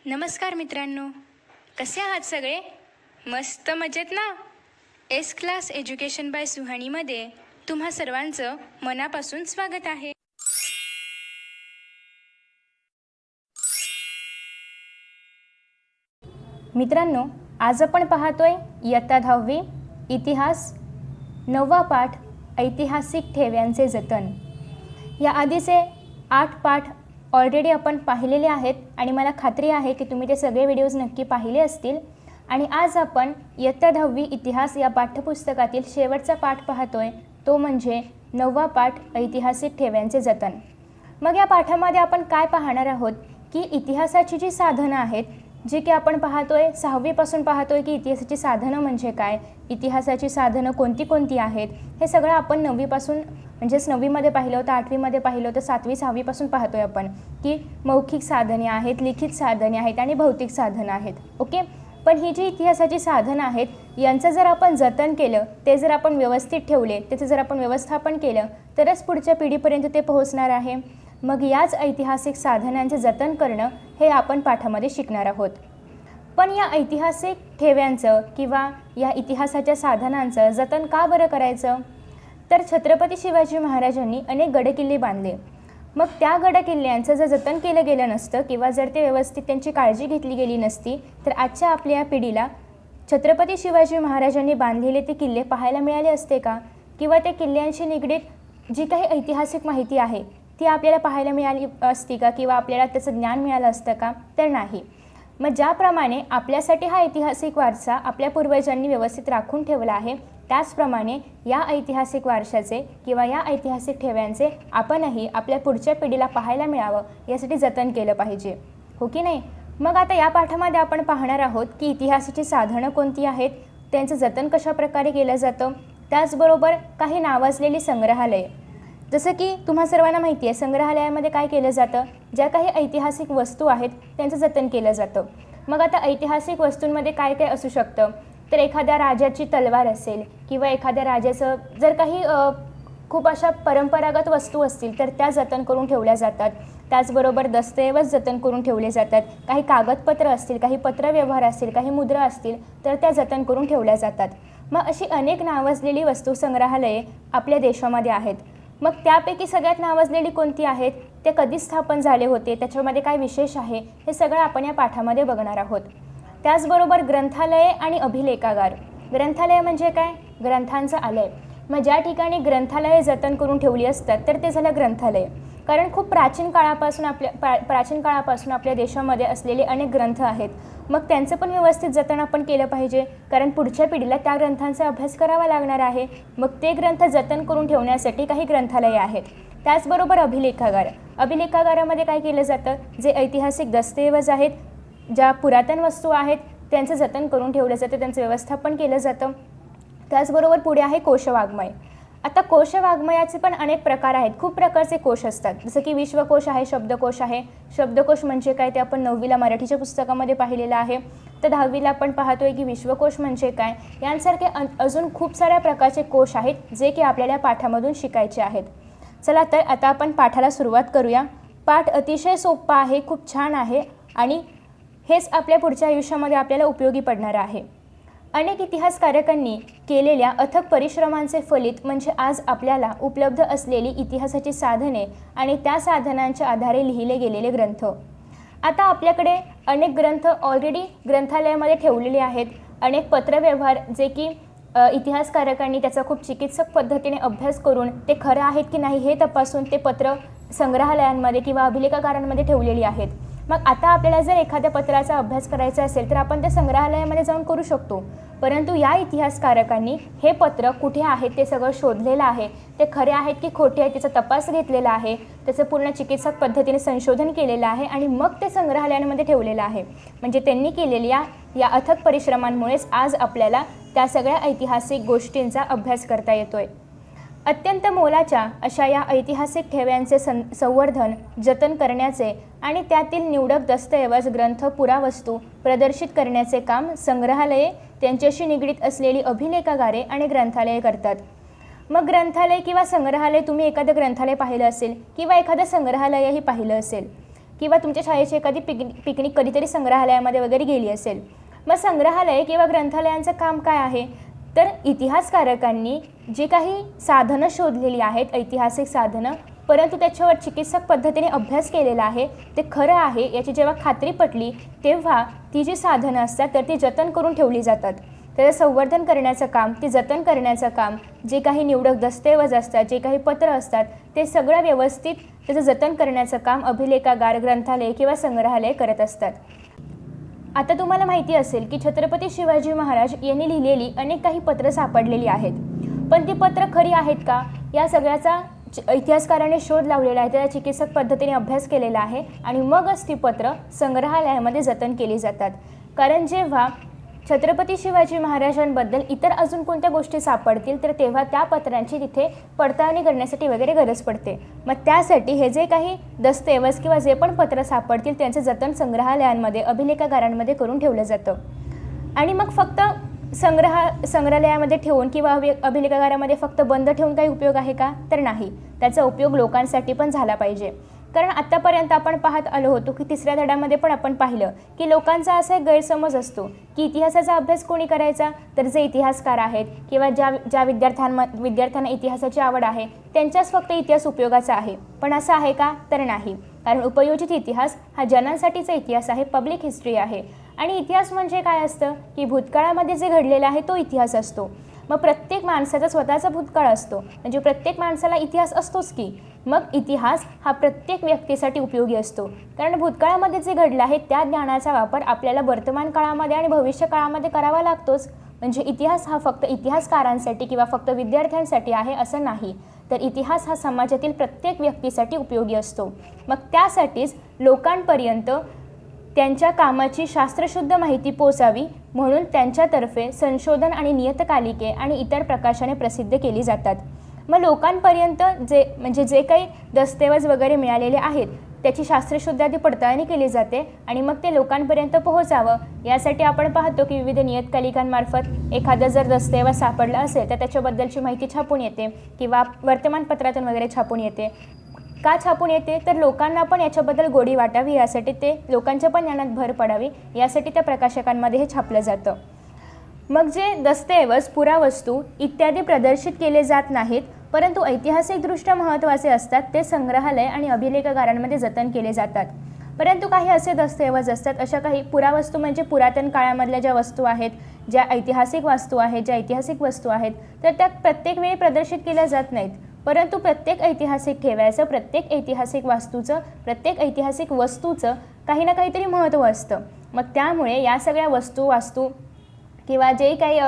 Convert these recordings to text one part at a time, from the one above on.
नमस्कार मित्रांनो, कसे आहात सगळे? मस्त मजेत ना? एस क्लास एज्युकेशन बाय सुहानीमध्ये तुम्हा सर्वांचं मनापासून स्वागत आहे. मित्रांनो, आज आपण पाहतोय इयत्ता 10वी इतिहास 9वा पाठ ऐतिहासिक ठेव्यांचे जतन. या आधीचे 8 पाठ ऑलरेडी आपण पाहिलेले आहेत आणि मला खात्री आहे की तुम्ही ते सगळे व्हिडिओज नक्की पाहिले असतील. आणि आज आपण इयत्ता 10वी इतिहास या पाठ्यपुस्तकातील शेवटचा पाठ पाहतोय, तो म्हणजे 9वा पाठ ऐतिहासिक ठेव्यांचे जतन. मग या पाठामध्ये आपण काय पाहणार आहोत की इतिहासाची जी साधनं आहेत, जी की आपण पाहतोय 6वीपासून पाहतोय की इतिहासाची साधनं म्हणजे काय, इतिहासाची साधनं कोणती कोणती आहेत, हे सगळं आपण 9वीपासून म्हणजेच 9वीमध्ये पाहिलं होतं, 8वीमध्ये पाहिलं होतं, 7वी 6वीपासून पाहतोय आपण की मौखिक साधने आहेत, लिखित साधने आहेत आणि भौतिक साधनं आहेत. ओके. पण ही जी इतिहासाची साधनं आहेत यांचं जर आपण जतन केलं, ते जर आपण व्यवस्थित ठेवले, त्याचं जर आपण व्यवस्थापन केलं तरच पुढच्या पिढीपर्यंत ते पोहोचणार आहे. मग याच ऐतिहासिक साधनांचे जतन करणं हे आपण पाठामध्ये शिकणार आहोत. पण या ऐतिहासिक ठेव्यांचं किंवा या इतिहासाच्या साधनांचं जतन का बरं करायचं? तर छत्रपती शिवाजी महाराजांनी अनेक गडकिल्ले बांधले. मग त्या गडकिल्ल्यांचं जर जतन केलं गेलं नसतं किंवा जर ते व्यवस्थित त्यांची काळजी घेतली गेली नसती तर आजच्या आपल्या या पिढीला छत्रपती शिवाजी महाराजांनी बांधलेले ते किल्ले पाहायला मिळाले असते का? किंवा त्या किल्ल्यांशी निगडीत जी काही ऐतिहासिक माहिती आहे ती आपल्याला पाहायला मिळाली असती का? किंवा आपल्याला त्याचं ज्ञान मिळालं असतं का? तर नाही. मग ज्याप्रमाणे आपल्यासाठी हा ऐतिहासिक वारसा आपल्या पूर्वजांनी व्यवस्थित राखून ठेवला आहे, त्याचप्रमाणे या ऐतिहासिक वारशाचे किंवा या ऐतिहासिक ठेव्यांचे आपणही आपल्या पुढच्या पिढीला पाहायला मिळावं यासाठी जतन केलं पाहिजे, हो की नाही? मग आता या पाठामध्ये आपण पाहणार आहोत की इतिहासाची साधनं कोणती आहेत, त्यांचं जतन कशा प्रकारे केलं जातं, त्याचबरोबर काही नावाजलेली संग्रहालये. जसं की तुम्हा सर्वांना माहिती आहे, संग्रहालयामध्ये काय केलं जातं, ज्या काही ऐतिहासिक वस्तू आहेत त्यांचं जतन केलं जातं. मग आता ऐतिहासिक वस्तूंमध्ये काय काय असू शकतं, तर एखाद्या राजाची तलवार असेल किंवा एखाद्या राजाचं जर काही खूप अशा परंपरागत वस्तू असतील तर त्या जतन करून ठेवल्या जातात. त्याचबरोबर दस्तऐवज जतन करून ठेवले जातात. काही कागदपत्र असतील, काही पत्रव्यवहार असतील, काही मुद्रा असतील तर त्या जतन करून ठेवल्या जातात. मग अशी अनेक नावाजलेली वस्तू संग्रहालये आपल्या देशामध्ये आहेत. मग त्यापैकी सगळ्यात नावाजलेली कोणती आहेत, ते कधी स्थापन झाले होते, त्याच्यामध्ये काय विशेष आहे, हे सगळं आपण या पाठामध्ये बघणार आहोत. त्याचबरोबर ग्रंथालये आणि अभिलेखागार. ग्रंथालय म्हणजे काय? ग्रंथांचं आलय. मग ज्या ठिकाणी ग्रंथालये जतन करून ठेवली असतात तर ते झालं ग्रंथालय. कारण खूप प्राचीन काळापासून आपल्या देशामध्ये असलेले अनेक ग्रंथ आहेत. मग त्यांचं पण व्यवस्थित जतन आपण केलं पाहिजे, कारण पुढच्या पिढीला त्या ग्रंथांचा अभ्यास करावा लागणार आहे. मग ते ग्रंथ जतन करून ठेवण्यासाठी काही ग्रंथालये आहेत. त्याचबरोबर अभिलेखागार. अभिलेखागारामध्ये काय केलं जातं, जे ऐतिहासिक दस्तऐवज आहेत, ज्या पुरातन वस्तू आहेत त्यांचं जतन करून ठेवलं जातं, त्यांचं व्यवस्थापन केलं जातं. त्याचबरोबर पुढे आहे कोशवाङ्मय. आता कोशवाङ्मयाचे पण अनेक प्रकार आहेत, खूप प्रकारचे कोश असतात. जसं की विश्वकोश आहे, शब्दकोश आहे. शब्दकोश म्हणजे काय ते आपण 9वीला मराठीच्या पुस्तकामध्ये पाहिलेलं आहे. तर 10वीला आपण पाहतोय की विश्वकोश म्हणजे काय. यांसारखे अजून खूप साऱ्या प्रकारचे कोश आहेत जे की आपल्याला पाठामधून शिकायचे आहेत. चला तर आता आपण पाठाला सुरुवात करूया. पाठ अतिशय सोपा आहे, खूप छान आहे आणि हेच आपल्या पुढच्या आयुष्यामध्ये आपल्याला उपयोगी पडणार आहे. अनेक इतिहासकारकांनी केलेल्या अथक परिश्रमांचे फलित म्हणजे आज आपल्याला उपलब्ध असलेली इतिहासाची साधने आणि त्या साधनांच्या आधारे लिहिले गेलेले ग्रंथ. आता आपल्याकडे अनेक ग्रंथ ऑलरेडी ग्रंथालयामध्ये ठेवलेले आहेत. अनेक पत्रव्यवहार जे की इतिहासकारकांनी त्याचा खूप चिकित्सक पद्धतीने अभ्यास करून ते खरं आहेत की नाही हे तपासून ते पत्र संग्रहालयांमध्ये किंवा अभिलेखागारांमध्ये ठेवलेली आहेत. मग आता आपल्याला जर एखाद्या पत्राचा अभ्यास करायचा असेल तर आपण त्या संग्रहालयामध्ये जाऊन करू शकतो. परंतु या इतिहासकारकांनी हे पत्र कुठे आहेत ते सगळं शोधलेलं आहे, ते खरे आहेत की खोटे आहेत त्याचा तपास घेतलेला आहे, त्याचं पूर्ण चिकित्सक पद्धतीने संशोधन केलेलं आहे आणि मग ते संग्रहालयांमध्ये ठेवलेलं आहे. म्हणजे त्यांनी केलेल्या या अथक परिश्रमांमुळेच आज आपल्याला त्या सगळ्या ऐतिहासिक गोष्टींचा अभ्यास करता येतोय. अत्यंत मोलाच्या अशा या ऐतिहासिक ठेव्यांचे संवर्धन, जतन करण्याचे आणि त्यातील निवडक दस्तऐवज, ग्रंथ, पुरावस्तू प्रदर्शित करण्याचे काम संग्रहालये, त्यांच्याशी निगडीत असलेली अभिलेखागारे आणि ग्रंथालये करतात. मग ग्रंथालय किंवा संग्रहालय, तुम्ही एखादं ग्रंथालय पाहिलं असेल किंवा एखादं संग्रहालयही पाहिलं असेल किंवा तुमच्या शाळेची एखादी पिकनिक कधीतरी संग्रहालयामध्ये वगैरे गेली असेल. मग संग्रहालय किंवा ग्रंथालयांचं काम काय आहे, तर इतिहासकारकांनी जी काही साधनं शोधलेली आहेत, ऐतिहासिक साधनं, परंतु त्याच्यावर चिकित्सक पद्धतीने अभ्यास केलेला आहे, ते खरं आहे याची जेव्हा खात्री पटली तेव्हा ती जी साधनं असतात तर ती जतन करून ठेवली जातात. त्याचं संवर्धन करण्याचं काम, ती जतन करण्याचं काम, जे काही निवडक दस्तऐवज असतात, जे काही पत्र असतात, ते सगळं व्यवस्थित त्याचं जतन करण्याचं काम अभिलेखागार, ग्रंथालय किंवा संग्रहालय करत असतात. आता तुम्हाला माहिती असेल की छत्रपती शिवाजी महाराज यांनी लिहिलेली अनेक काही पत्रं सापडलेली आहेत, पण ती पत्रं खरी आहेत का, या सगळ्याचा इतिहासकाराने शोध लावलेला आहे, त्याचा चिकित्सक पद्धतीने अभ्यास केलेला आहे आणि मगच ती पत्रं संग्रहालयामध्ये जतन केली जातात. कारण जेव्हा छत्रपती शिवाजी महाराजांबद्दल इतर अजून कोणत्या गोष्टी सापडतील तर तेव्हा त्या पत्रांची तिथे पडताळणी करण्यासाठी वगैरे गरज पडते. मग त्यासाठी हे जे काही दस्तऐवज किंवा जे पण पत्र सापडतील त्यांचे जतन संग्रहालयांमध्ये, अभिलेखागारांमध्ये करून ठेवलं जातं. आणि मग फक्त संग्रहालयामध्ये ठेवून किंवा अभिलेखागारामध्ये फक्त बंद ठेवून काही उपयोग आहे का, तर नाही. त्याचा उपयोग लोकांसाठी पण झाला पाहिजे. कारण आत्तापर्यंत आपण पाहत आलो होतो की तिसऱ्या धड्यामध्ये पण आपण पाहिलं की लोकांचा असा एक गैरसमज असतो की इतिहासाचा अभ्यास कोणी करायचा, तर जे इतिहासकार आहेत किंवा ज्या विद्यार्थ्यांना इतिहासाची आवड आहे त्यांच्याच फक्त इतिहास उपयोगाचा आहे. पण असं आहे का, तर नाही. कारण उपयोजित इतिहास हा जनांसाठीचा इतिहास आहे, पब्लिक हिस्ट्री आहे. आणि इतिहास म्हणजे काय असतं की भूतकाळामध्ये जे घडलेलं आहे तो इतिहास असतो. मग प्रत्येक माणसाचा स्वतःचा भूतकाळ असतो, म्हणजे प्रत्येक माणसाला इतिहास असतोच की. मग इतिहास हा प्रत्येक व्यक्तीसाठी उपयोगी असतो, कारण भूतकाळामध्ये जे घडलं आहे त्या ज्ञानाचा वापर आपल्याला वर्तमान काळामध्ये आणि भविष्य काळामध्ये करावा लागतोच. म्हणजे इतिहास हा फक्त इतिहासकारांसाठी किंवा फक्त विद्यार्थ्यांसाठी आहे असं नाही, तर इतिहास हा समाजातील प्रत्येक व्यक्तीसाठी उपयोगी असतो. मग त्यासाठीच लोकांपर्यंत त्यांच्या कामाची शास्त्रशुद्ध माहिती पोचावी म्हणून त्यांच्यातर्फे संशोधन आणि नियतकालिके आणि इतर प्रकाशने प्रसिद्ध केली जातात. मग लोकांपर्यंत जे काही दस्तऐवज वगैरे मिळालेले आहेत त्याची शास्त्रशुद्ध आधी पडताळणी केली जाते आणि मग ते लोकांपर्यंत पोहोचावं यासाठी आपण पाहतो की विविध नियतकालिकांमार्फत एखादं जर दस्तऐवज सापडलं असेल तर त्याच्याबद्दलची माहिती छापून येते किंवा वर्तमानपत्रातून वगैरे छापून येते. का छापून येते, तर लोकांना पण याच्याबद्दल गोडी वाटावी यासाठी, ते लोकांच्या पण ज्ञानात भर पडावी यासाठी त्या प्रकाशकांमध्ये हे छापलं जातं. मग जे दस्तऐवज, पुरावस्तू इत्यादी प्रदर्शित केले जात नाहीत परंतु ऐतिहासिकदृष्ट्या महत्त्वाचे असतात ते संग्रहालय आणि अभिलेखागारांमध्ये जतन केले जातात. परंतु काही असे दस्तऐवज असतात, अशा काही पुरावस्तू म्हणजे पुरातन काळामधल्या ज्या वस्तू आहेत, ज्या ऐतिहासिक वस्तू आहेत तर त्या प्रत्येक वेळी प्रदर्शित केल्या जात नाहीत. परंतु प्रत्येक ऐतिहासिक ठेव्याचं, प्रत्येक ऐतिहासिक वास्तूचं, प्रत्येक ऐतिहासिक वस्तूचं काही ना काहीतरी महत्त्व असतं. मग त्यामुळे या सगळ्या वास्तू किंवा जे काही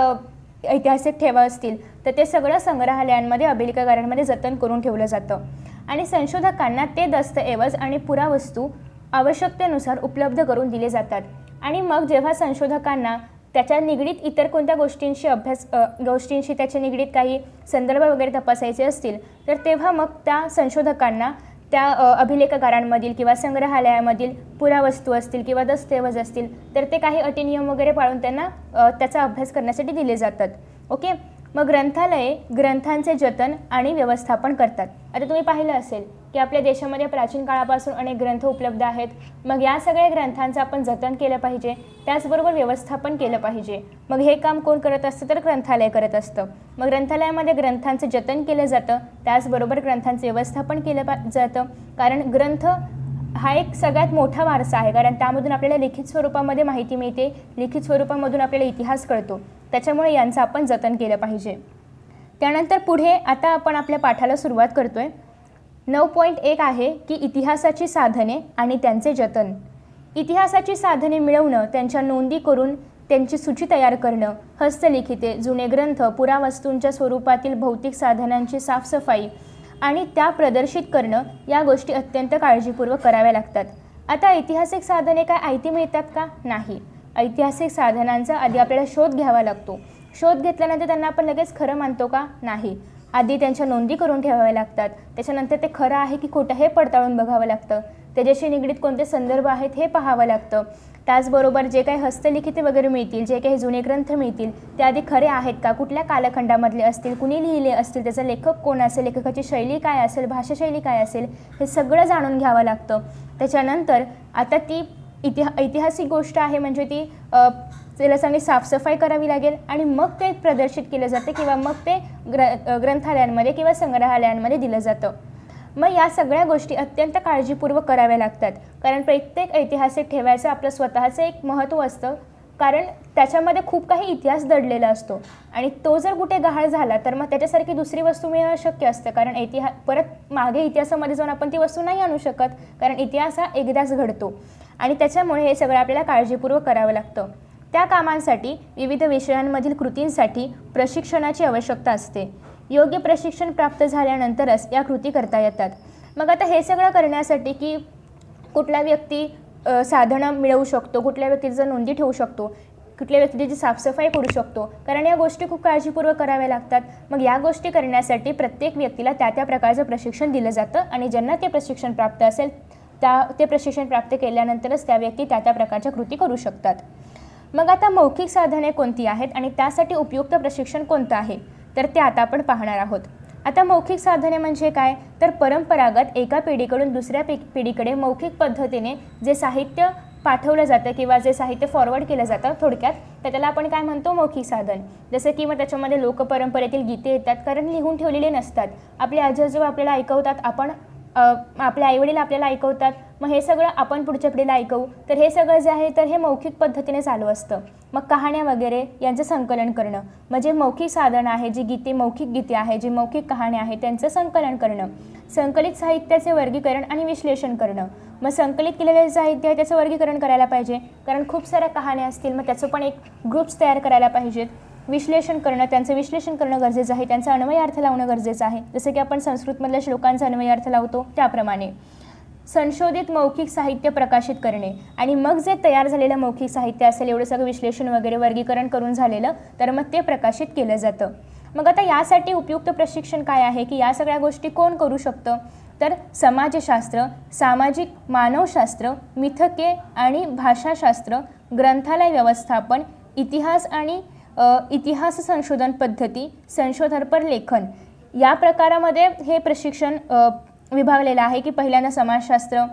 ऐतिहासिक ठेवा असतील तर ते सगळं संग्रहालयांमध्ये, अभिलेखागारांमध्ये जतन करून ठेवलं जातं. आणि संशोधकांना ते दस्तऐवज आणि पुरावस्तू आवश्यकतेनुसार उपलब्ध करून दिले जातात. आणि मग जेव्हा संशोधकांना त्याच्या निगडीत इतर कोणत्या गोष्टींशी त्याच्या निगडीत काही संदर्भ वगैरे तपासायचे असतील तर तेव्हा मग त्या संशोधकांना त्या अभिलेखागारांमधील किंवा संग्रहालयामधील पुरावस्तू असतील किंवा दस्तऐवज असतील तर ते काही अटी नियम वगैरे पाळून त्यांना त्याचा अभ्यास करण्यासाठी दिले जातात. ओके. मग ग्रंथालये ग्रंथांचे जतन आणि व्यवस्थापन करतात. आता तुम्ही पाहिलं असेल की आपल्या देशामध्ये प्राचीन काळापासून अनेक ग्रंथ उपलब्ध आहेत. मग या सगळ्या ग्रंथांचं आपण जतन केलं पाहिजे, त्याचबरोबर व्यवस्थापन केलं पाहिजे. मग हे काम कोण करत असतं, तर ग्रंथालय करत असतं. मग ग्रंथालयामध्ये ग्रंथांचं जतन केलं जातं, त्याचबरोबर ग्रंथांचं व्यवस्थापन केलं जातं. कारण ग्रंथ हा एक सगळ्यात मोठा वारसा आहे, कारण त्यामधून आपल्याला लिखित स्वरूपामध्ये माहिती मिळते, लिखित स्वरूपामधून आपल्याला इतिहास कळतो. त्याच्यामुळे यांचं आपण जतन केलं पाहिजे. त्यानंतर पुढे आता आपण आपल्या पाठाला सुरुवात करतोय. 9.1 आहे की इतिहासाची साधने आणि त्यांचे जतन. इतिहासाची साधने मिळवणं, त्यांच्या नोंदी करून त्यांची सूची तयार करणं, हस्तलिखिते, जुने ग्रंथ, पुरावस्तूंच्या स्वरूपातील भौतिक साधनांची साफसफाई आणि त्या प्रदर्शित करणं या गोष्टी अत्यंत काळजीपूर्वक कराव्या लागतात. आता ऐतिहासिक साधने काय आयती मिळतात का? नाही. ऐतिहासिक साधनांचा आधी आपल्याला शोध घ्यावा लागतो. शोध घेतल्यानंतर त्यांना आपण लगेच खरं मानतो का? नाही. आधी त्यांच्या नोंदी करून ठेवाव्या लागतात. त्याच्यानंतर ते खरं आहे की खोटं हे पडताळून बघावं लागतं. त्याच्याशी निगडीत कोणते संदर्भ आहेत हे पाहावं लागतं. त्याचबरोबर जे काही हस्तलिखिते वगैरे मिळतील, जे काही जुने ग्रंथ मिळतील ते आधी खरे आहेत का, कुठल्या कालखंडामधले असतील, कुणी लिहिले असतील, त्याचा लेखक कोण असेल, लेखकाची शैली काय असेल, भाषाशैली काय असेल, हे सगळं जाणून घ्यावं लागतं. त्याच्यानंतर आता ती ऐतिहासिक गोष्ट आहे म्हणजे ती त्याला चांगली साफसफाई करावी लागेल आणि मग ते प्रदर्शित केलं जाते किंवा मग ते ग्रंथालयांमध्ये किंवा संग्रहालयांमध्ये दिलं जातं. मग या सगळ्या गोष्टी अत्यंत काळजीपूर्वक कराव्या लागतात, कारण प्रत्येक ऐतिहासिक ठेव्याचं आपलं स्वतःचं एक महत्त्व असतं, कारण त्याच्यामध्ये खूप काही इतिहास दडलेला असतो आणि तो जर कुठे गहाळ झाला तर मग त्याच्यासारखी दुसरी वस्तू मिळणं अशक्य असतं, कारण परत मागे इतिहासामध्ये जाऊन आपण ती वस्तू नाही आणू शकत, कारण इतिहास हा एकदाच घडतो आणि त्याच्यामुळे हे सगळं आपल्याला काळजीपूर्वक करावं लागतं. त्या कामांसाठी विविध विषयांमधील कृतींसाठी प्रशिक्षणाची आवश्यकता असते. योग्य प्रशिक्षण प्राप्त झाल्यानंतरच या कृती करता येतात. मग आता हे सगळं करण्यासाठी की कुठला व्यक्ती साधनं मिळवू शकतो, कुठल्या व्यक्तीचं नोंदी ठेवू शकतो, कुठल्या व्यक्तीची साफसफाई करू शकतो, कारण या गोष्टी खूप काळजीपूर्वक कराव्या लागतात. मग या गोष्टी करण्यासाठी प्रत्येक व्यक्तीला त्या प्रकारचं प्रशिक्षण दिलं जातं आणि ज्यांना ते प्रशिक्षण प्राप्त असेल ते प्रशिक्षण प्राप्त केल्यानंतरच त्या व्यक्ती त्या प्रकारच्या कृती करू शकतात. मग आता मौखिक साधने कोणती आहेत आणि त्यासाठी उपयुक्त प्रशिक्षण कोणतं आहे, तर ते आता आपण पाहणार आहोत. आता मौखिक साधने म्हणजे काय, तर परंपरागत एका पिढीकडून दुसऱ्या पिढीकडे मौखिक पद्धतीने जे साहित्य पाठवलं जातं किंवा जे साहित्य फॉरवर्ड केलं जातं थोडक्यात, तर त्याला आपण काय म्हणतो, मौखिक साधन. जसं की मग त्याच्यामध्ये लोकपरंपरेतील गीते येतात, कारण लिहून ठेवलेले नसतात. आपले आजी-आजोबा आपल्याला ऐकवतात, आपले आईवडील आपल्याला ऐकवतात, मग हे सगळं आपण पुढच्या पिढीला ऐकवू, तर हे सगळं जे आहे तर हे मौखिक पद्धतीने चालू असतं. मग कहाण्या वगैरे यांचं संकलन करणं म्हणजे मौखिक साधन आहे. जी गीते मौखिक गीते आहे, जी मौखिक कहाण्या आहे त्यांचं संकलन करणं. संकलित साहित्याचे वर्गीकरण आणि विश्लेषण करणं. मग संकलित केलेले साहित्य आहे त्याचं वर्गीकरण करायला पाहिजे, कारण खूप साऱ्या कहाण्या असतील, मग त्याचं पण एक ग्रुप्स तयार करायला पाहिजेत. विश्लेषण करणं, त्यांचं विश्लेषण करणं गरजेचं आहे, त्यांचा अन्वयार्थ लावणं गरजेचं आहे, जसं की आपण संस्कृतमधल्या श्लोकांचा अन्वयार्थ लावतो त्याप्रमाणे. संशोधित मौखिक साहित्य प्रकाशित करणे आणि मग जे तयार झालेलं मौखिक साहित्य असेल, एवढं सगळं विश्लेषण वगैरे वर्गीकरण करून झालेलं, तर मग ते प्रकाशित केलं जातं. मग आता यासाठी उपयुक्त प्रशिक्षण काय आहे की या सगळ्या गोष्टी कोण करू शकतं, तर समाजशास्त्र, सामाजिक मानवशास्त्र, मिथके आणि भाषाशास्त्र, ग्रंथालय व्यवस्थापन, इतिहास आणि इतिहास संशोधन पद्धती, संशोधनपर लेखन या प्रकारामध्ये हे प्रशिक्षण विभागलेलं आहे. की पहिल्यांदा समाजशास्त्र,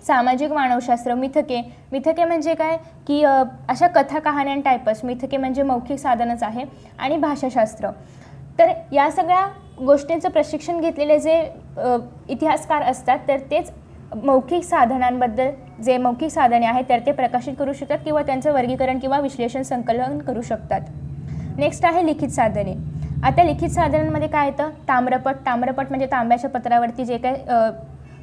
सामाजिक मानवशास्त्र, मिथके म्हणजे काय की अशा कथा कहाण्या टाईपच, मिथके म्हणजे मौखिक साधनच आहे, आणि भाषाशास्त्र. तर या सगळ्या गोष्टींचं प्रशिक्षण घेतलेले जे इतिहासकार असतात तर तेच मौखिक साधनांबद्दल जे मौखिक साधने आहेत तर ते प्रकाशित करू शकतात किंवा त्यांचं वर्गीकरण किंवा विश्लेषण संकलन करू शकतात. नेक्स्ट आहे लिखित साधने. आता लिखित साधनांमध्ये काय येतं, ताम्रपट म्हणजे तांब्याच्या पत्रावरती जे काही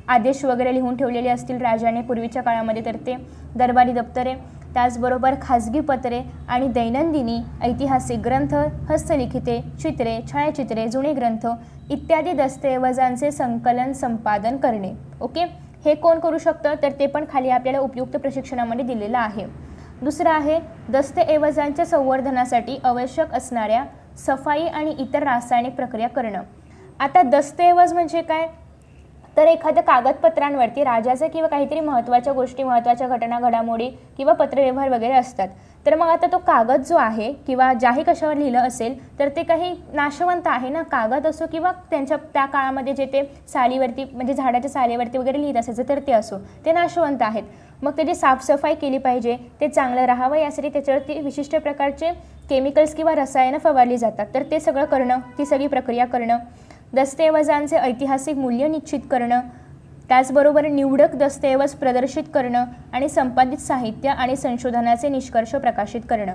आदेश वगैरे लिहून ठेवलेले असतील राजाने पूर्वीच्या काळामध्ये तर ते, दरबारी दप्तरे, त्याचबरोबर खाजगी पत्रे आणि दैनंदिनी, ऐतिहासिक ग्रंथ, हस्तलिखिते, चित्रे, छायाचित्रे, जुने ग्रंथ इत्यादी दस्तऐवजांचे संकलन संपादन करणे. ओके, हे कोण करू शकतं, तर ते पण खाली आपल्याला उपयुक्त प्रशिक्षणामध्ये दिलेलं आहे. दुसरं आहे दस्तऐवजांच्या संवर्धनासाठी आवश्यक असणाऱ्या सफाई आणि इतर रासायनिक प्रक्रिया करणं. आता दस्तऐवज म्हणजे काय, तर एखाद्या कागदपत्रांवरती राजाचं किंवा काहीतरी महत्त्वाच्या गोष्टी, महत्त्वाच्या घटना, घडामोडी किंवा पत्रव्यवहार वगैरे असतात. तर मग आता तो कागद जो आहे किंवा ज्याही कशावर लिहिलं असेल तर ते काही नाशवंत आहे ना, कागद असो किंवा त्या काळामध्ये जे ते सालीवरती म्हणजे झाडाच्या सालीवरती वगैरे लिहित असायचं तर ते असो, ते नाशवंत आहेत. मग त्याची साफसफाई केली पाहिजे, ते चांगलं राहावं यासाठी त्याच्यावरती विशिष्ट प्रकारचे केमिकल्स किंवा रसायनं फवारली जातात, तर ते सगळं करणं, ती सगळी प्रक्रिया करणं. दस्तऐवजांचे ऐतिहासिक मूल्य निश्चित करणं, त्याचबरोबर निवडक दस्तऐवज प्रदर्शित करणं आणि संपादित साहित्य आणि संशोधनाचे निष्कर्ष प्रकाशित करणं.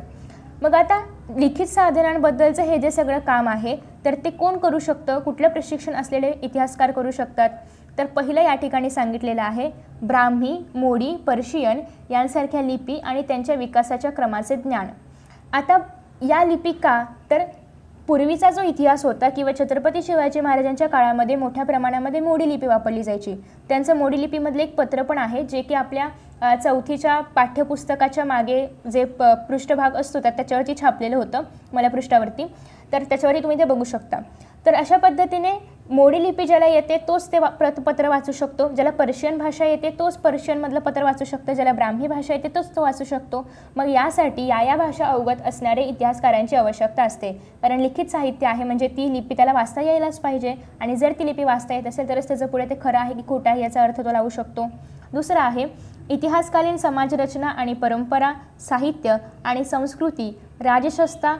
मग आता लिखित साधनांबद्दलचं हे जे सगळं काम आहे तर ते कोण करू शकतं, कुठलं प्रशिक्षण असलेले इतिहासकार करू शकतात, तर पहिलं या ठिकाणी सांगितलेलं आहे ब्राह्मी, मोडी, पर्शियन यांसारख्या लिपी आणि त्यांच्या विकासाच्या क्रमाचे ज्ञान. आता या लिपी का, तर पूर्वीचा जो इतिहास होता किंवा छत्रपती शिवाजी महाराजांच्या काळामध्ये मोठ्या प्रमाणामध्ये मोडी लिपी वापरली जायची. त्यांचं मोडी लिपीमधलं एक पत्र पण आहे जे की आपल्या 4थीच्या पाठ्यपुस्तकाच्या मागे जे पृष्ठभाग असतो त्याच्यावरती छापलेलं होतं मला पृष्ठावरती, तर त्याच्यावरही तुम्ही ते बघू शकता. तर अशा पद्धतीने मोडी लिपी ज्याला येते तोच ते पत्र वाचू शकतो, ज्याला पर्शियन भाषा येते तोच पर्शियनमधलं पत्र वाचू शकतो, ज्याला ब्राह्मी भाषा येते तोच तो वाचू शकतो. मग यासाठी या भाषा अवगत असणारे इतिहासकारांची आवश्यकता असते, कारण लिखित साहित्य आहे म्हणजे ती लिपी त्याला वाचता यायलाच पाहिजे, आणि जर ती लिपी वाचता येत असेल तरच त्याचं पुढे ते खरं आहे की खोटं आहे याचा अर्थ तो लावू शकतो. दुसरं आहे इतिहासकालीन समाजरचना आणि परंपरा, साहित्य आणि संस्कृती, राजसत्ता,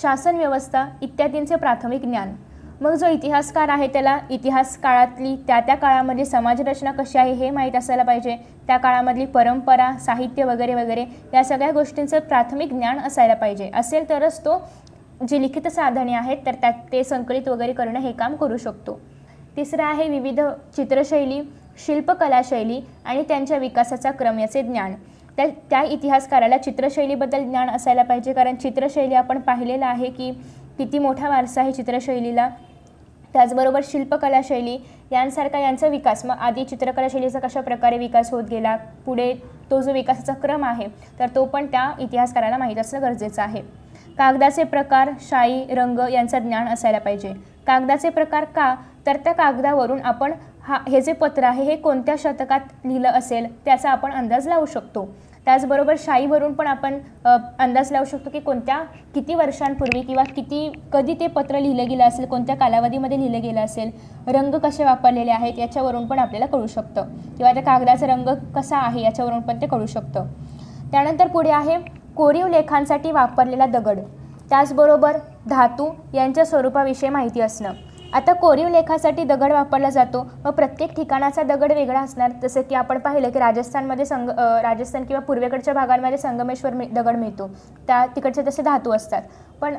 शासन व्यवस्था इत्यादींचे प्राथमिक ज्ञान. मग जो इतिहासकार आहे त्याला इतिहास काळातली त्या काळामधली समाजरचना कशी आहे हे माहीत असायला पाहिजे, त्या काळामधली परंपरा, साहित्य वगैरे वगैरे या सगळ्या गोष्टींचं प्राथमिक ज्ञान असायला पाहिजे. असेल तरच तो जी लिखित साधने आहेत तर त्यात ते संकलित वगैरे करणं हे काम करू शकतो. तिसरं आहे विविध चित्रशैली, शिल्पकलाशैली आणि त्यांच्या विकासाचा क्रम याचे ज्ञान. त्या इतिहासकाराला चित्रशैलीबद्दल ज्ञान असायला पाहिजे, कारण चित्रशैली आपण पाहिलेलं आहे की किती मोठा वारसा आहे चित्रशैलीला. त्याचबरोबर शिल्पकलाशैली यांचा विकास, मग आधी चित्रकलाशैलीचा कशा प्रकारे विकास होत गेला, पुढे तो जो विकासाचा क्रम आहे तर तो पण त्या इतिहासकाराला माहीत असणं गरजेचं आहे. कागदाचे प्रकार, शाई, रंग यांचं ज्ञान असायला पाहिजे. कागदाचे प्रकार का, तर त्या कागदावरून आपण हे जे पत्र आहे हे कोणत्या शतकात लिहिलं असेल त्याचा आपण अंदाज लावू शकतो. त्याचबरोबर शाईवरून पण आपण अंदाज लावू शकतो की किती वर्षांपूर्वी किंवा कधी ते पत्र लिहिलं गेलं असेल, कोणत्या कालावधीमध्ये लिहिलं गेलं असेल. रंग कसे वापरलेले आहेत याच्यावरून पण आपल्याला कळू शकतं, किंवा त्या कागदाचा रंग कसा आहे याच्यावरून पण ते कळू शकतं. त्यानंतर पुढे आहे कोरीव लेखांसाठी वापरलेला दगड, त्याचबरोबर धातू यांच्या स्वरूपाविषयी माहिती असणं. आता कोरीव लेखासाठी दगड वापरला जातो, मग प्रत्येक ठिकाणाचा दगड वेगळा असणार. जसं की आपण पाहिलं की राजस्थान किंवा पूर्वेकडच्या भागांमध्ये संगमेश्वर दगड मिळतो, तिकडचे तसे धातू असतात. पण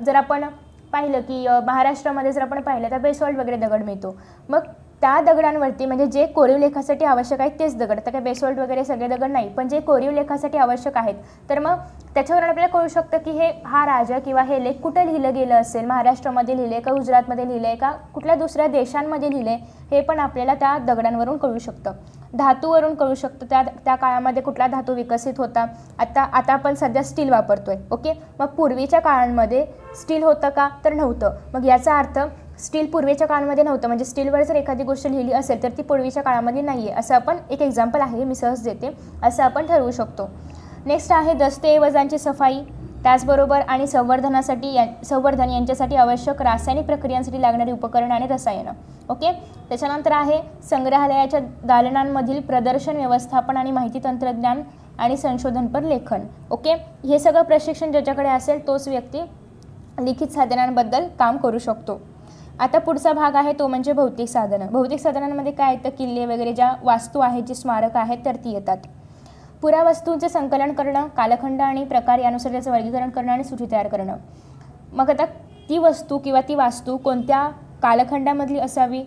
जर आपण पाहिलं की महाराष्ट्रामध्ये जर आपण पाहिलं तर बेसॉल्ट वगैरे दगड मिळतो. मग त्या दगडांवरती म्हणजे जे कोरीव लेखासाठी आवश्यक आहेत तेच दगड, तर काय बेसॉल्ट वगैरे सगळे दगड नाही, पण जे कोरीव लेखासाठी आवश्यक आहेत तर मग त्याच्यावरून आपल्याला कळू शकतं की हा राजा किंवा हे लेख कुठं लिहिलं गेलं असेल, महाराष्ट्रामध्ये लिहिले का, गुजरातमध्ये लिहिले का, कुठल्या दुसऱ्या देशांमध्ये लिहिले, हे पण आपल्याला त्या दगडांवरून कळू शकतं. धातूवरून कळू शकतं त्या काळामध्ये कुठला धातू विकसित होता. आता आपण सध्या स्टील वापरतोय, ओके. मग पूर्वीच्या काळांमध्ये स्टील होतं का, तर नव्हतं. मग याचा अर्थ स्टील पूर्वीच्या काळामध्ये नव्हतं, म्हणजे स्टीलवर जर एखादी गोष्ट लिहिली असेल तर ती पूर्वीच्या काळामध्ये नाही आहे, असं आपण एक एक्झाम्पल आहे मी सहज देते, असं आपण ठरवू शकतो. नेक्स्ट आहे दस्तऐवजांची सफाई, त्याचबरोबर आणि संवर्धन यांच्यासाठी आवश्यक रासायनिक प्रक्रियांसाठी लागणारी उपकरणं आणि रसायनं, ओके. त्याच्यानंतर आहे संग्रहालयाच्या दालनांमधील प्रदर्शन व्यवस्थापन आणि माहिती तंत्रज्ञान आणि संशोधनपर लेखन, ओके. हे सगळं प्रशिक्षण ज्याच्याकडे असेल तोच व्यक्ती लिखित साधनांबद्दल काम करू शकतो. आता पुढचा भाग आहे तो म्हणजे भौतिक साधनं. भौतिक साधनांमध्ये काय येतं, किल्ले वगैरे ज्या वास्तू आहेत, जी स्मारक आहेत तर ती येतात. पुरावस्तूंचे संकलन करणं, कालखंड आणि प्रकार यानुसार त्याचं वर्गीकरण करणं आणि सूची तयार करणं. मग आता ती वस्तू किंवा ती वास्तू कोणत्या कालखंडामधली असावी,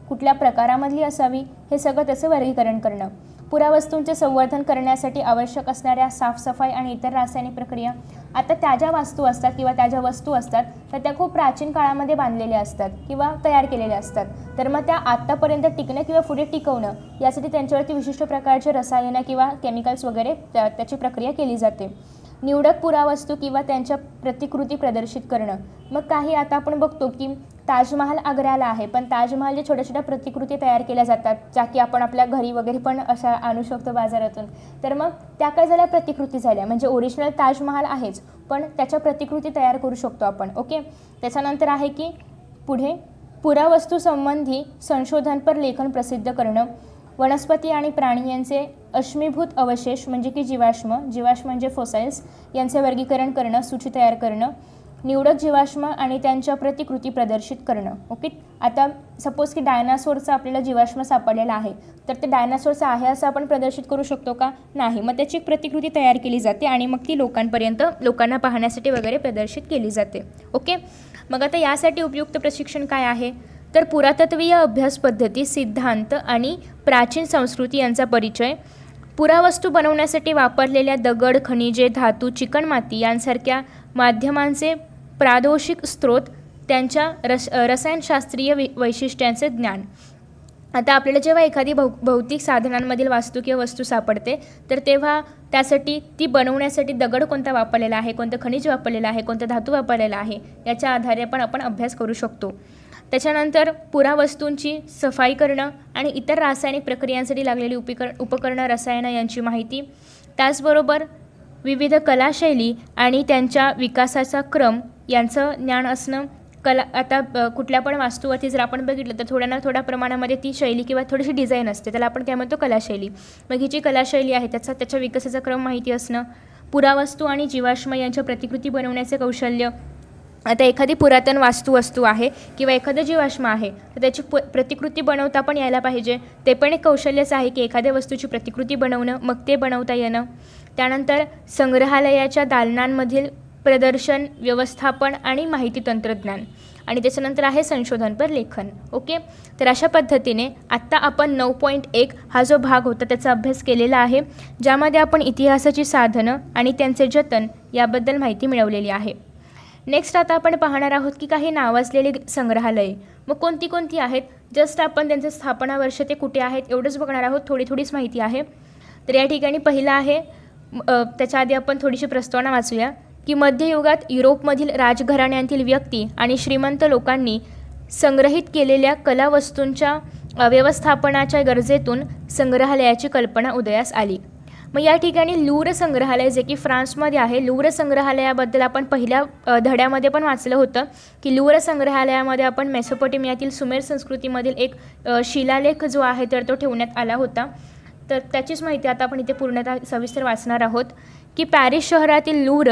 कुठल्या प्रकारामधली असावी, हे सगळं त्याचं वर्गीकरण करणं. पुरावस्तूंचे संवर्धन करण्यासाठी आवश्यक असणाऱ्या साफसफाई आणि इतर रासायनिक प्रक्रिया. आता त्या ज्या वास्तू असतात किंवा त्या ज्या वस्तू असतात तर त्या खूप प्राचीन काळामध्ये बांधलेल्या असतात किंवा तयार केलेल्या असतात, तर मग त्या आत्तापर्यंत टिकणं किंवा पुढे टिकवणं यासाठी त्यांच्यावरती विशिष्ट प्रकारचे रसायनं किंवा केमिकल्स वगैरे त्याची प्रक्रिया केली जाते. निवडक पुरावस्तू किंवा त्यांच्या प्रतिकृती प्रदर्शित करणं. मग काही आता आपण बघतो की ताजमहाल आग्र्याला आहे, पण ताजमहालच्या छोट्या छोट्या प्रतिकृती तयार केल्या जातात, ज्या की आपण आपल्या घरी वगैरे पण अशा आणू शकतो बाजारातून. तर मग त्या काय झाल्या, प्रतिकृती झाल्या, म्हणजे ओरिजिनल ताजमहाल आहेच पण त्याच्या प्रतिकृती तयार करू शकतो आपण, ओके. त्याच्यानंतर आहे की पुढे पुरावस्तू संबंधी संशोधनपर लेखन प्रसिद्ध करणं. वनस्पती आणि प्राणी यांचे अश्मीभूत अवशेष म्हणजे की जीवाश्म म्हणजे फॉसाइल्स यांचे वर्गीकरण करणं, सूची तयार करणं. निवडक जीवाश्म आणि त्यांच्या प्रतिकृती प्रदर्शित करणं, ओके. आता सपोज की डायनासोरचा आपल्याला जीवाश्म सापडलेला आहे, तर ते डायनासोरचं आहे असं आपण प्रदर्शित करू शकतो का, नाही. मग त्याची प्रतिकृती तयार केली जाते आणि मग ती लोकांना पाहण्यासाठी वगैरे प्रदर्शित केली जाते, ओके. मग आता यासाठी उपयुक्त प्रशिक्षण काय आहे, तर पुरातत्वीय अभ्यास पद्धती, सिद्धांत आणि प्राचीन संस्कृती यांचा परिचय. पुरावस्तू बनवण्यासाठी वापरलेल्या दगड, खनिजे, धातू, चिकणमाती यांसारख्या माध्यमांचे प्रादेशिक स्रोत, त्यांच्या रसायनशास्त्रीय वैशिष्ट्यांचे ज्ञान. आता आपल्याला जेव्हा एखादी भौतिक साधनांमधील वास्तू किंवा वस्तू सापडते तर तेव्हा त्यासाठी ती बनवण्यासाठी दगड कोणता वापरलेला आहे, कोणतं खनिज वापरलेलं आहे, कोणतं धातू वापरलेला आहे, याच्या आधारे पण आपण अभ्यास करू शकतो. त्याच्यानंतर पुरावस्तूंची सफाई करणं आणि इतर रासायनिक प्रक्रियांसाठी लागलेली उपकरणं रसायनं यांची माहिती, त्याचबरोबर विविध कलाशैली आणि त्यांच्या विकासाचा क्रम यांचं ज्ञान असणं. आता कुठल्या पण वास्तूवरती जर आपण बघितलं तर थोड्या ना थोड्या प्रमाणामध्ये ती शैली किंवा थोडीशी डिझाईन असते, त्याला आपण काय म्हणतो कलाशैली. मग ही जी कलाशैली आहे त्याच्या विकासाचा क्रम माहिती असणं. पुरावस्तू आणि जीवाश्म यांच्या प्रतिकृती बनवण्याचे कौशल्य. आता एखादी पुरातन वस्तू आहे किंवा एखादं जीवाश्म आहे तर त्याची प्रतिकृती बनवता पण यायला पाहिजे, ते पण एक कौशल्यच आहे की एखाद्या वस्तूची प्रतिकृती बनवणं, मग ते बनवता येणं. त्यानंतर संग्रहालयाच्या दालनांमधील प्रदर्शन व्यवस्थापन आणि माहिती तंत्रज्ञान, आणि त्याच्यानंतर आहे संशोधनपर लेखन. ओके, तर अशा पद्धतीने आत्ता आपण 9.1 हा जो भाग होता त्याचा अभ्यास केलेला आहे, ज्यामध्ये आपण इतिहासाची साधनं आणि त्यांचे जतन याबद्दल माहिती मिळवलेली आहे. नेक्स्ट आता आपण पाहणार आहोत की काही नावाजलेली संग्रहालये. मग कोणती कोणती आहेत, जस्ट आपण त्यांचं स्थापना वर्ष ते कुठे आहेत एवढंच बघणार आहोत, थोडीच माहिती आहे. तर या ठिकाणी पहिलं आहे, त्याच्या आधी आपण थोडीशी प्रस्तावना वाचूया की मध्ययुगात युरोपमधील राजघराण्यांतील व्यक्ती आणि श्रीमंत लोकांनी संग्रहित केलेल्या कलावस्तूंच्या व्यवस्थापनाच्या गरजेतून संग्रहालयाची कल्पना उदयास आली. मग या ठिकाणी लूर संग्रहालय जे की फ्रान्समध्ये आहे, लूर संग्रहालयाबद्दल आपण पहिल्या धड्यामध्ये पण वाचलं होतं की लूर संग्रहालयामध्ये आपण मेसोपोटेमियातील सुमेर संस्कृतीमधील एक शिलालेख जो आहे तर तो ठेवण्यात आला होता. तर त्याचीच माहिती आता आपण इथे पूर्णतः सविस्तर वाचणार आहोत की पॅरिस शहरातील लूर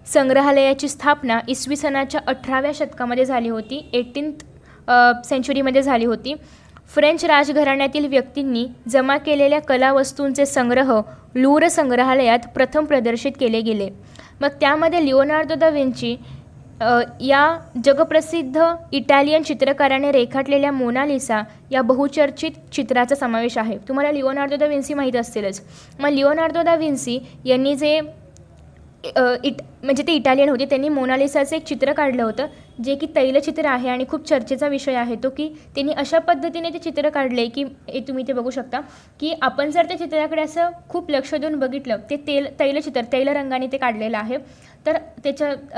संग्रहालयाची स्थापना इसवी सनाच्या 18व्या शतकामध्ये झाली होती, 18th सेंचुरीमध्ये झाली होती. फ्रेंच राजघराण्यातील व्यक्तींनी जमा केलेल्या कलावस्तूंचे संग्रह लूर संग्रहालयात प्रथम प्रदर्शित केले गेले. मग त्यामध्ये लिओनार्दो दा विंची या जगप्रसिद्ध इटालियन चित्रकाराने रेखाटलेल्या मोनालिसा या बहुचर्चित चित्राचा समावेश आहे. तुम्हाला लिओनार्दो दा विंसी माहीत असतीलच. मग लिओनार्दो दा विंसी यांनी जे म्हणजे ते इटालियन होते, त्यांनी मोनालिसाचं एक चित्र काढलं होतं जे की तैलचित्र आहे आणि खूप चर्चेचा विषय आहे तो, की त्यांनी अशा पद्धतीने ते चित्र काढले की तुम्ही ते बघू शकता की आपण जर त्या चित्राकडे असं खूप लक्ष देऊन बघितलं, ते तैलचित्र तैल रंगाने ते काढलेलं आहे, तर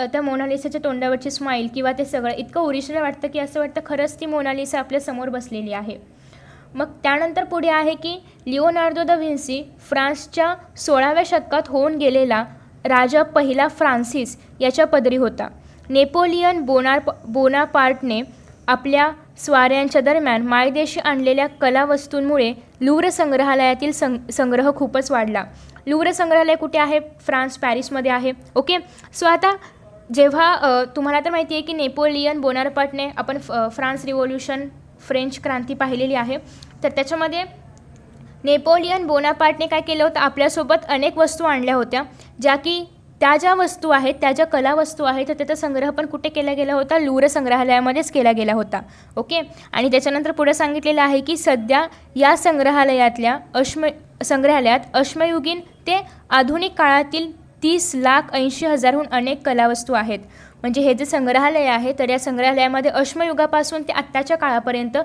त्या मोनालिसाच्या तोंडावरची स्माईल किंवा ते सगळं इतकं ओरिजिनल वाटतं की असं वाटतं खरंच ती मोनालिसा आपल्या समोर बसलेली आहे. मग त्यानंतर पुढे आहे की लिओनार्दो दा विंसी फ्रान्सच्या 16व्या शतकात होऊन गेलेला राजा पहिला फ्रान्सिस याच्या पदरी होता. नेपोलियन बोनापार्टने आपल्या स्वाऱ्यांच्या दरम्यान मायदेशी आणलेल्या कलावस्तूंमुळे लूर संग्रहालयातील संग्रह खूपच वाढला. लूर संग्रहालय कुठे आहे? फ्रान्स, पॅरिसमध्ये आहे. ओके, सो आता जेव्हा तुम्हाला तर माहिती आहे की नेपोलियन बोनापार्टने आपण फ्रान्स रिव्होल्यूशन, फ्रेंच क्रांती पाहिलेली आहे, तर त्याच्यामध्ये नेपोलियन बोनापार्टने काय केलं होतं, आपल्यासोबत अनेक वस्तू आणल्या होत्या, ज्या की त्या ज्या वस्तू आहेत, त्या ज्या कलावस्तू आहेत, तर त्याचा संग्रह पण कुठे केला गेला होता? लूर संग्रहालयामध्येच केला गेला होता. ओके, आणि त्याच्यानंतर पुढे सांगितलेलं आहे की सध्या या संग्रहालयात अश्मयुगीन ते आधुनिक काळातील 30,80,000हून अनेक कलावस्तू आहेत. म्हणजे हे जे संग्रहालय आहे तर या संग्रहालयामध्ये अश्मयुगापासून ते आत्ताच्या काळापर्यंत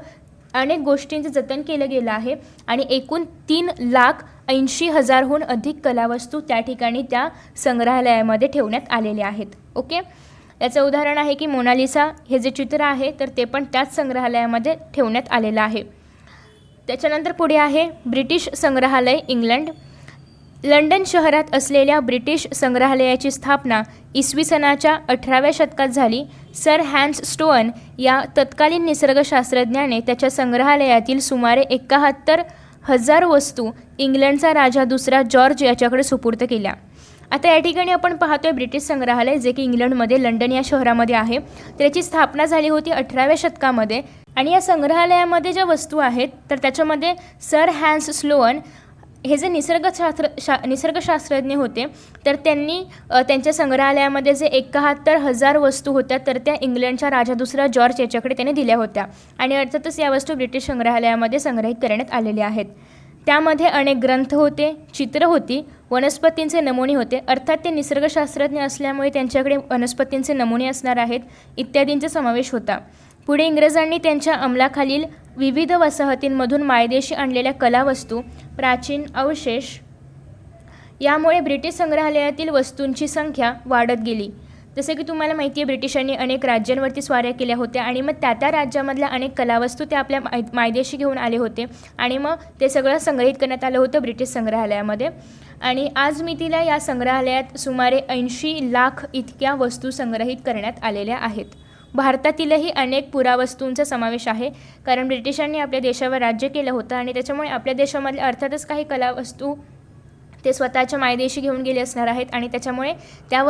अनेक गोष्टींचं जतन केलं गेलं आहे आणि एकूण 3,80,000हून अधिक कलावस्तू त्या ठिकाणी त्या संग्रहालयामध्ये ठेवण्यात आलेल्या आहेत. ओके, याचं उदाहरण आहे की मोनालिसा हे जे चित्र आहे तर ते पण त्याच संग्रहालयामध्ये ठेवण्यात आलेलं आहे. त्याच्यानंतर पुढे आहे ब्रिटिश संग्रहालय, इंग्लंड. लंडन शहरात असलेल्या ब्रिटिश संग्रहालयाची स्थापना इसवी सनाच्या 18व्या शतकात झाली. सर हॅन्स स्टोअन या तत्कालीन निसर्गशास्त्रज्ञाने त्याच्या संग्रहालयातील सुमारे 71,000 वस्तू इंग्लंडचा राजा दुसरा जॉर्ज याच्याकडे सुपूर्द केल्या. आता या ठिकाणी आपण पाहतोय ब्रिटिश संग्रहालय जे की इंग्लंडमध्ये लंडन या शहरामध्ये आहे. त्याची स्थापना झाली होती 18व्या शतकामध्ये आणि या संग्रहालयामध्ये ज्या वस्तू आहेत तर त्याच्यामध्ये सर हॅन्स स्लोअन हे जे निसर्गशास्त्रज्ञ होते तर त्यांनी त्यांच्या संग्रहालयामध्ये जे 71,000 वस्तू होत्या तर त्या इंग्लंडच्या राजा दुसरा जॉर्ज याच्याकडे त्याने दिल्या होत्या आणि अर्थातच या वस्तू ब्रिटिश संग्रहालयामध्ये संग्रहित करण्यात आलेल्या आहेत. त्यामध्ये अनेक ग्रंथ होते, चित्र होती, वनस्पतींचे नमुने होते, अर्थात ते निसर्गशास्त्रज्ञ असल्यामुळे त्यांच्याकडे वनस्पतींचे नमुने असणार आहेत इत्यादींचा समावेश होता. पुढे इंग्रजांनी त्यांच्या अंमलाखालील विविध वसाहतींमधून मायदेशी आणलेल्या कलावस्तू, प्राचीन अवशेष यामुळे ब्रिटिश संग्रहालयातील वस्तूंची संख्या वाढत गेली. जसं की तुम्हाला माहिती आहे ब्रिटिशांनी अनेक राज्यांवरती स्वाऱ्या केल्या होत्या आणि मग त्या राज्यामधल्या अनेक कलावस्तू ते आपल्या मायदेशी घेऊन आले होते आणि मग ते सगळं संग्रहित करण्यात आलं होतं ब्रिटिश संग्रहालयामध्ये. आणि आज मितीला या संग्रहालयात सुमारे 80 लाख इतक्या वस्तू संग्रहित करण्यात आलेल्या आहेत. भारतातीलही अनेक पुरावस्तूंचा समावेश आहे, कारण ब्रिटिशांनी आपल्या देशावर राज्य केलं होतं आणि त्याच्यामुळे आपल्या देशामधल्या अर्थातच काही कलावस्तू ते स्वतःच्या मायदेशी घेऊन गेले असणार आहेत आणि त्याच्यामुळे त्या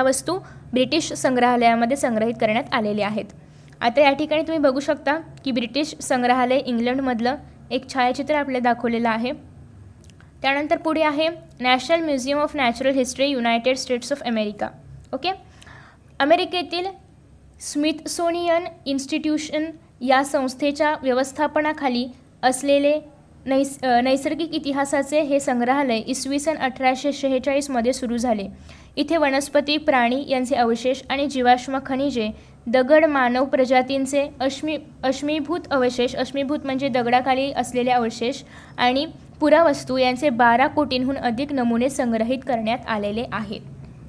वस्तू ब्रिटिश संग्रहालयामध्ये संग्रहित करण्यात आलेल्या आहेत. आता या ठिकाणी तुम्ही बघू शकता की ब्रिटिश संग्रहालय इंग्लंडमधलं एक छायाचित्र आपल्याला दाखवलेलं आहे. त्यानंतर पुढे आहे national museum of natural history United states of America. Okay, अमेरिकेतील स्मिथसोनियन इन्स्टिट्यूशन या संस्थेच्या व्यवस्थापनाखाली असलेले नैसर्गिक इतिहासाचे हे संग्रहालय इसवी सन 1846मध्ये सुरू झाले. इथे वनस्पती, प्राणी यांचे अवशेष आणि जीवाश्म खनिजे, दगड, मानव प्रजातींचे अश्मीभूत अवशेष, अश्मीभूत म्हणजे दगडाखाली असलेले अवशेष आणि पुरावस्तू यांचे 12 कोटींहून अधिक नमुने संग्रहित करण्यात आलेले आहेत.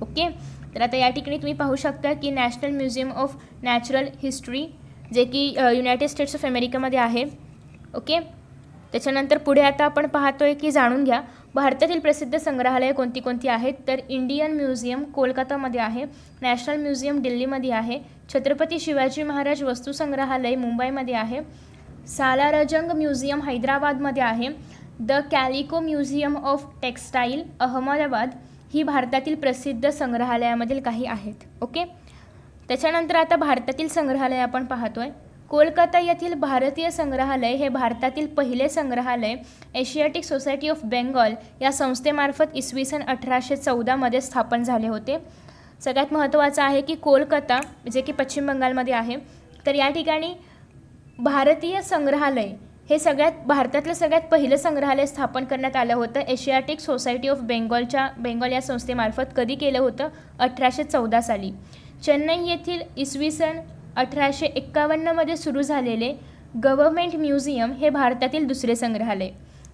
ओके, तर आता या ठिकाणी तुम्ही पाहू शकता की national museum of natural history जे की युनायटेड स्टेट्स ऑफ अमेरिकामध्ये आहे. ओके, त्याच्यानंतर पुढे आता आपण पाहतोय की जाणून घ्या भारतातील प्रसिद्ध संग्रहालये कोणती कोणती आहेत. तर इंडियन म्युझियम कोलकातामध्ये आहे, नॅशनल म्युझियम दिल्लीमध्ये आहे, छत्रपती शिवाजी महाराज वस्तू संग्रहालय मुंबईमध्ये आहे, सालारजंग म्युझियम हैदराबादमध्ये आहे, the calico museum of textile Ahmedabad ही भारतातील प्रसिद्ध संग्रहालयामधील काही आहेत. ओके, त्याच्यानंतर आता भारतातील संग्रहालय आपण पाहतोय. कोलकाता येथील भारतीय संग्रहालय हे भारतातील पहिले संग्रहालय एशियाटिक सोसायटी ऑफ बेंगॉल या संस्थेमार्फत इसवी सन 1814मध्ये स्थापन झाले होते. सगळ्यात महत्त्वाचं आहे की कोलकाता जे की पश्चिम बंगालमध्ये आहे, तर या ठिकाणी भारतीय संग्रहालय हे भारतातलं सगळ्यात पहिलं संग्रहालय स्थापन करण्यात आलं होतं एशियाटिक सोसायटी ऑफ बेंगॉल या संस्थेमार्फत. कधी केलं होतं? 1814 साली. चेन्नई येथील इसवी सन 1851मध्ये सुरू झालेले गव्हर्मेंट म्युझियम हे भारतातील दुसरे संग्रहालय.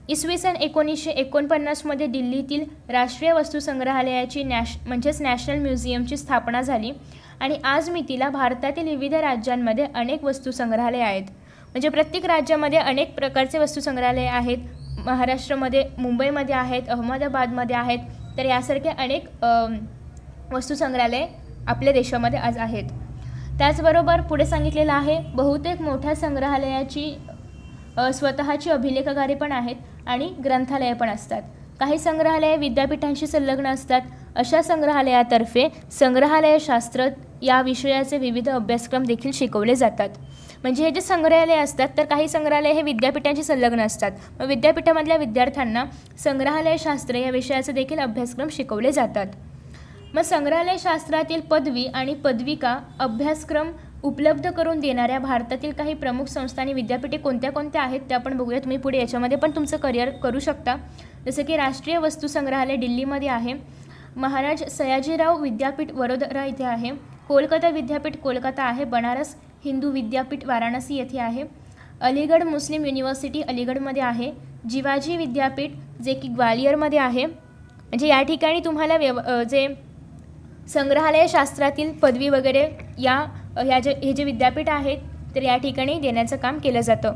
इसवी सन 1949मध्ये दिल्लीतील राष्ट्रीय वस्तू संग्रहालयाची नॅशनल म्युझियमची स्थापना झाली आणि आज मितीला भारतातील विविध राज्यांमध्ये अनेक वस्तू संग्रहालय आहेत. म्हणजे प्रत्येक राज्यामध्ये अनेक प्रकारचे वस्तू संग्रहालय आहेत. महाराष्ट्रामध्ये मुंबईमध्ये आहेत, अहमदाबादमध्ये आहेत, तर यासारखे अनेक वस्तू संग्रहालय आपल्या देशामध्ये आज आहेत. त्याचबरोबर पुढे सांगितलेलं आहे बहुतेक मोठ्या संग्रहालयाची स्वतःची अभिलेखागारे पण आहेत आणि ग्रंथालये पण असतात. काही संग्रहालये विद्यापीठांशी संलग्न असतात. अशा संग्रहालयातर्फे संग्रहालयशास्त्र या विषयाचे विविध अभ्यासक्रम देखील शिकवले जातात. म्हणजे हे जे संग्रहालय असतात तर काही संग्रहालय हे विद्यापीठांशी संलग्न असतात. मग विद्यापीठामधल्या विद्यार्थ्यांना संग्रहालयशास्त्र या विषयाचे देखील अभ्यासक्रम शिकवले जातात. मग संग्रहालयशास्त्रातील पदवी आणि पदविका अभ्यासक्रम उपलब्ध करून देणाऱ्या भारतातील काही प्रमुख संस्था आणि विद्यापीठे कोणत्या कोणत्या आहेत ते आपण बघूया. तुम्ही पुढे याच्यामध्ये पण तुमचं करिअर करू शकता. जसं की राष्ट्रीय वस्तू संग्रहालय दिल्लीमध्ये आहे, महाराज सयाजीराव विद्यापीठ वडोदरा इथे आहे, कोलकाता विद्यापीठ कोलकाता आहे, बनारस हिंदू विद्यापीठ वाराणसी येथे आहे, अलीगढ मुस्लिम युनिव्हर्सिटी अलीगढमध्ये आहे, जिवाजी विद्यापीठ जे की ग्वालियरमध्ये आहे. म्हणजे या ठिकाणी तुम्हाला जे संग्रहालयशास्त्रातील पदवी वगैरे हे जे विद्यापीठ आहेत तर या ठिकाणी देण्याचं काम केलं जातं.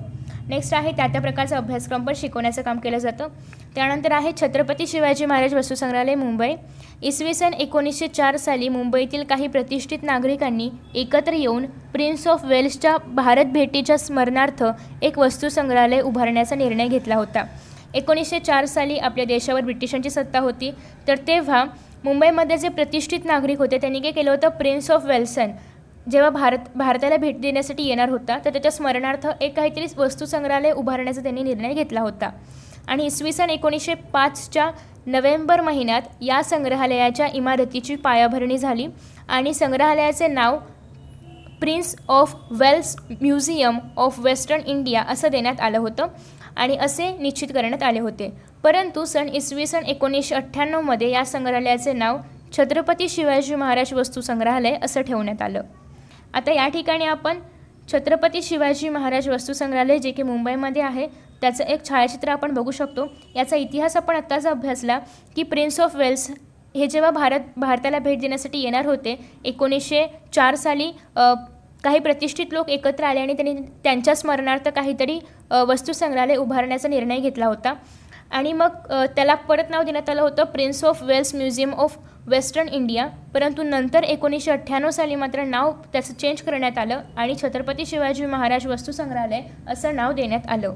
नेक्स्ट आहे त्या प्रकारचा अभ्यासक्रम पण शिकवण्याचं काम केलं जातं. त्यानंतर आहे छत्रपती शिवाजी महाराज वस्तू संग्रहालय मुंबई. इसवी सन 1904 साली मुंबईतील काही प्रतिष्ठित नागरिकांनी एकत्र येऊन प्रिन्स ऑफ वेल्सच्या भारत भेटीच्या स्मरणार्थ एक वस्तू संग्रहालय उभारण्याचा निर्णय घेतला होता. 1904 साली आपल्या देशावर ब्रिटिशांची सत्ता होती, तर तेव्हा मुंबईमध्ये जे प्रतिष्ठित नागरिक होते त्यांनी काय केलं होतं, प्रिन्स ऑफ वेल्सन जेव्हा भारताला भेट देण्यासाठी येणार होता तर त्याच्या स्मरणार्थ एक काहीतरी वस्तू संग्रहालय उभारण्याचा त्यांनी निर्णय घेतला होता. आणि इसवी सन 1905च्या नोव्हेंबर महिन्यात या संग्रहालयाच्या इमारतीची पायाभरणी झाली आणि संग्रहालयाचे नाव prince of Wales museum of western India असं देण्यात आलं होतं आणि असे निश्चित करण्यात आले होते. परंतु इसवी सन 1998मध्ये या संग्रहालयाचे नाव छत्रपती शिवाजी महाराज वस्तू संग्रहालय असं ठेवण्यात आलं. आता या ठिकाणी आपण छत्रपती शिवाजी महाराज वस्तू संग्रहालय जे की मुंबईमध्ये आहे त्याचं एक छायाचित्र आपण बघू शकतो. याचा इतिहास आपण आत्ताच अभ्यासला की प्रिन्स ऑफ वेल्स हे जेव्हा भारताला भेट देण्यासाठी येणार होते 1904 साली काही प्रतिष्ठित लोक एकत्र आले आणि त्यांनी त्यांच्या स्मरणार्थ काहीतरी वस्तुसंग्रहालय उभारण्याचा निर्णय घेतला होता आणि मग त्याला परत नाव देण्यात आलं होतं Prince of Wales museum of western India. परंतु नंतर 1998 साली मात्र नाव त्याचं चेंज करण्यात आलं आणि छत्रपती शिवाजी महाराज वस्तुसंग्रहालय असं नाव देण्यात आलं.